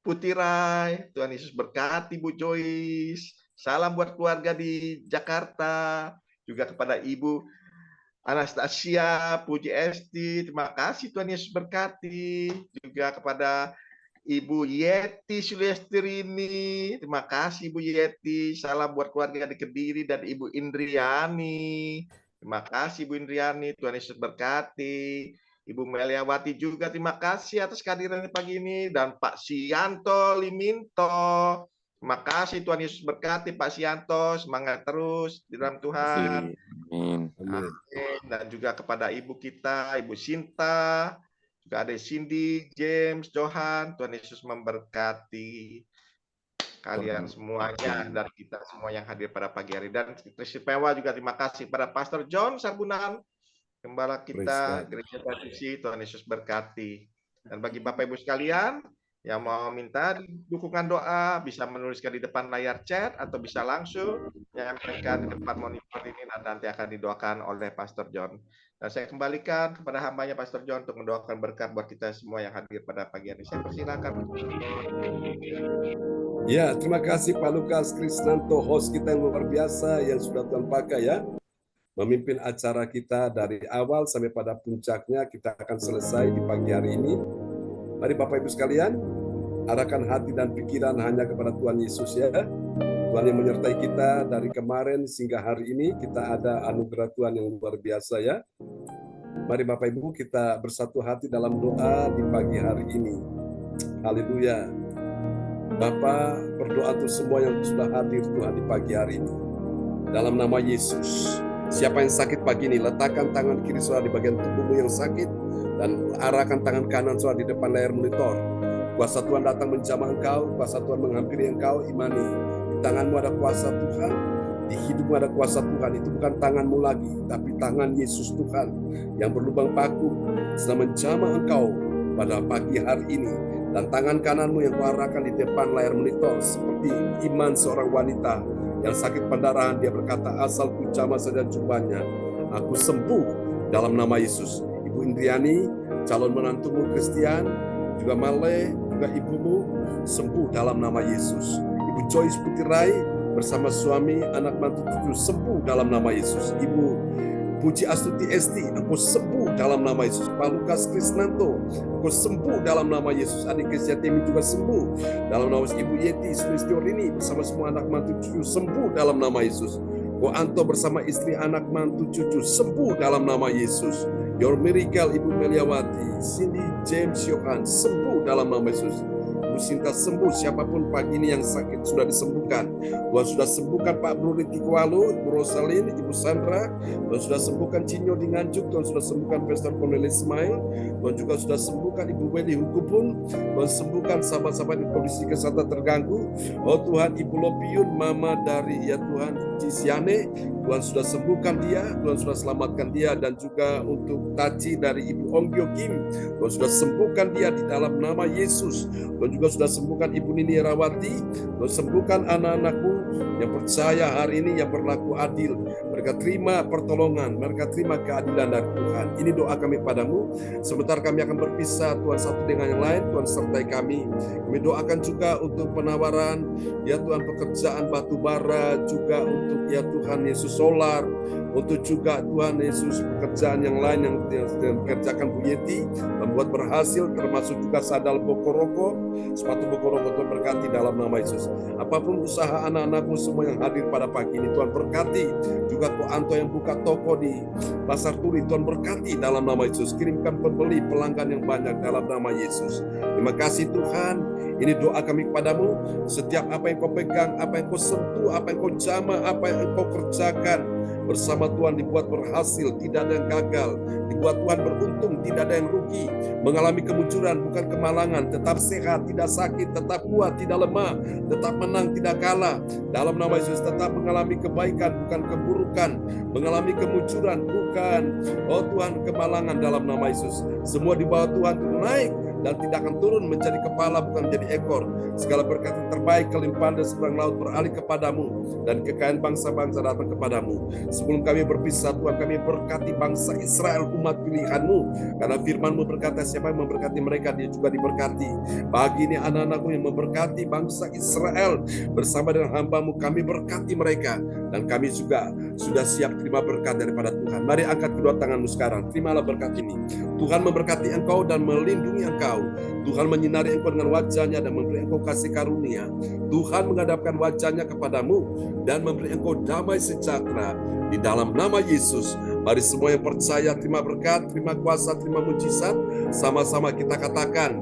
Putirai. Tuhan Yesus berkati Ibu Joyce. Salam buat keluarga di Jakarta. Juga kepada Ibu Anastasia, Puji Esti, terima kasih Tuhan Yesus berkati. Juga kepada Ibu Yeti Sulestrini, terima kasih Ibu Yeti. Salam buat keluarga di Kediri dan Ibu Indriani. Terima kasih Ibu Indriani, Tuhan Yesus berkati. Ibu Meliawati juga terima kasih atas kehadiran pagi ini. Dan Pak Sianto Liminto, terima kasih Tuhan Yesus berkati Pak Sianto. Semangat terus di dalam Tuhan. Amin. Dan juga kepada Ibu kita, Ibu Sinta, juga ada Cindy, James, Johan. Tuhan Yesus memberkati kalian semuanya dan kita semua yang hadir pada pagi hari. Dan istimewa juga terima kasih pada Pastor John Sarbunan, gembala kita Gereja Baptisi. Tuhan Yesus berkati. Dan bagi Bapak Ibu sekalian yang mau minta dukungan doa, bisa menuliskan di depan layar chat atau bisa langsung menyampaikan di depan monitor ini, nanti akan didoakan oleh Pastor John. Dan saya kembalikan kepada hambanya Pastor John untuk mendoakan berkat buat kita semua yang hadir pada pagi hari. Saya persilakan. Ya, terima kasih Pak Lukas Krisnanto, host kita yang luar biasa yang sudah Tuhan pakai ya. Memimpin acara kita dari awal sampai pada puncaknya. Kita akan selesai di pagi hari ini. Mari Bapak Ibu sekalian, arahkan hati dan pikiran hanya kepada Tuhan Yesus ya. Tuhan yang menyertai kita dari kemarin sehingga hari ini, kita ada anugerah Tuhan yang luar biasa ya. Mari Bapak Ibu kita bersatu hati dalam doa di pagi hari ini. Haleluya. Bapa, berdoa untuk semua yang sudah hadir Tuhan di pagi hari ini. Dalam nama Yesus, siapa yang sakit pagi ini, letakkan tangan kiri saudara di bagian tubuhmu yang sakit, dan arahkan tangan kanan saudara di depan layar monitor. Kuasa Tuhan datang menjamah engkau, kuasa Tuhan menghampiri engkau, imani. Di tanganmu ada kuasa Tuhan, di hidupmu ada kuasa Tuhan. Itu bukan tanganmu lagi, tapi tangan Yesus Tuhan yang berlubang paku sedang menjamah engkau pada pagi hari ini. Dan tangan kananmu yang kuarahkan di depan layar monitor, seperti iman seorang wanita yang sakit pendarahan. Dia berkata, asalku jamah saja jubahnya, aku sembuh dalam nama Yesus. Ibu Indriani, calon menantumu Christian, juga Male, juga ibumu sembuh dalam nama Yesus. Ibu Joyce Putirai bersama suami, anak mantu cucu sembuh dalam nama Yesus. Ibu Puji Astuti Esti, aku sembuh dalam nama Yesus. Pak Lukas Krisnanto, aku sembuh dalam nama Yesus. Adik Kristiatemi juga sembuh dalam nama Yesus. Ibu Yeti Sulistiorini bersama semua anak mantu cucu sembuh dalam nama Yesus. Ko Anto bersama istri, anak mantu cucu sembuh dalam nama Yesus. Your Miracle, Ibu Meliawati, Cindy, James, Yohan sembuh dalam nama Yesus. Ibu Sinta sembuh, siapapun pagi ini yang sakit sudah disembuhkan. Tuhan sudah sembuhkan Pak Bro Riki Kualu, Ibu Rosalin, Ibu Sandra. Tuhan sudah sembuhkan Cinyo di Nganjuk. Tuhan sudah sembuhkan Pastor Cornelis Ismail. Tuhan juga sudah sembuhkan Ibu Weli Hukupun. Tuhan sembuhkan sahabat-sahabat di kondisi kesehatan terganggu. Oh Tuhan, Ibu Lopiun, Mama dari ya Tuhan Cisiane, Tuhan sudah sembuhkan dia, Tuhan sudah selamatkan dia. Dan juga untuk Taci dari Ibu Onggyo Kim, Tuhan sudah sembuhkan dia di dalam nama Yesus. Tuhan juga sudah sembuhkan Ibu Nini Rawati. Tuhan sembuhkan anak-anakmu yang percaya hari ini, yang berlaku adil. Mereka terima pertolongan, mereka terima keadilan dari Tuhan. Ini doa kami padamu. Sebentar kami akan berpisah, Tuhan satu dengan yang lain, Tuhan sertai kami. Kami doakan juga untuk penawaran, ya Tuhan, pekerjaan batu bara, juga untuk ya Tuhan Yesus solar, untuk juga Tuhan Yesus pekerjaan yang lain yang dikerjakan Bu Yeti, membuat berhasil, termasuk juga sandal Bokoroko, sepatu Bokoroko. Tuhan berkati dalam nama Yesus. Apapun usaha anak-anakmu semua yang hadir pada pagi ini, Tuhan berkati. Juga Ko Anto yang buka toko di Pasar Turi, Tuhan berkati dalam nama Yesus. Kirimkan pembeli, pelanggan yang banyak dalam nama Yesus. Terima kasih Tuhan. Ini doa kami kepadamu. Setiap apa yang kau pegang, apa yang kau sentuh, apa yang kau jamah, apa yang kau kerjakan bersama Tuhan dibuat berhasil, tidak ada yang gagal. Dibuat Tuhan beruntung, tidak ada yang rugi. Mengalami kemunculan, bukan kemalangan. Tetap sehat, tidak sakit, tetap kuat, tidak lemah. Tetap menang, tidak kalah. Dalam nama Yesus, tetap mengalami kebaikan, bukan keburukan. Mengalami kemunculan, bukan, oh Tuhan, kemalangan dalam nama Yesus. Semua di bawah Tuhan naik dan tidak akan turun menjadi kepala, bukan menjadi ekor. Segala berkat yang terbaik, kelimpahan dan seberang laut beralih kepadamu, dan kekayaan bangsa-bangsa datang kepadamu. Sebelum kami berpisah, Tuhan, kami berkati bangsa Israel, umat pilihan-Mu, karena firman-Mu berkata, siapa yang memberkati mereka, dia juga diberkati. Pagi ini anak-anak-Mu yang memberkati bangsa Israel, bersama dengan hamba-Mu, kami berkati mereka, dan kami juga sudah siap terima berkat daripada Tuhan. Mari angkat kedua tanganmu sekarang, terimalah berkat ini. Tuhan memberkati engkau dan melindungi engkau. Tuhan menyinari engkau dengan wajahnya dan memberi engkau kasih karunia. Tuhan menghadapkan wajahnya kepadamu dan memberi engkau damai sejahtera. Di dalam nama Yesus, mari semua yang percaya terima berkat, terima kuasa, terima mujizat. Sama-sama kita katakan,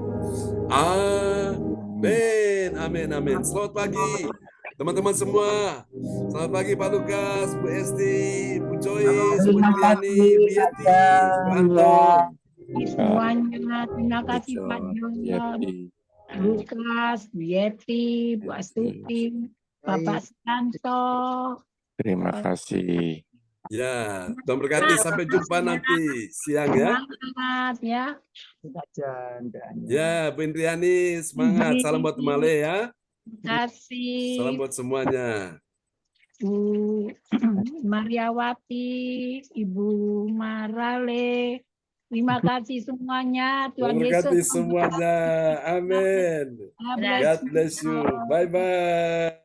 amin, amin, amin. Selamat pagi teman-teman semua. Selamat pagi Pak Lukas, Bu Esti, Bu Joyce, Bu Juliani, Bu Yeti, Bu Anton. Semuanya, terima kasih Pak Jono, Lukas, Bu Yeti, Bu Astuti, Bapak Stanto. Terima kasih. Ya, Tuhan berkati, sampai jumpa nanti siang ya. Semangat ya. Ya, Bu Indriani, semangat. Salam buat Male ya. Terima kasih. Salam buat semuanya. Bu Mariawati, Ibu Marale. Terima kasih semuanya. Tuhan Tuhan berkati Yesus semuanya. Amin. God bless you. Bye-bye.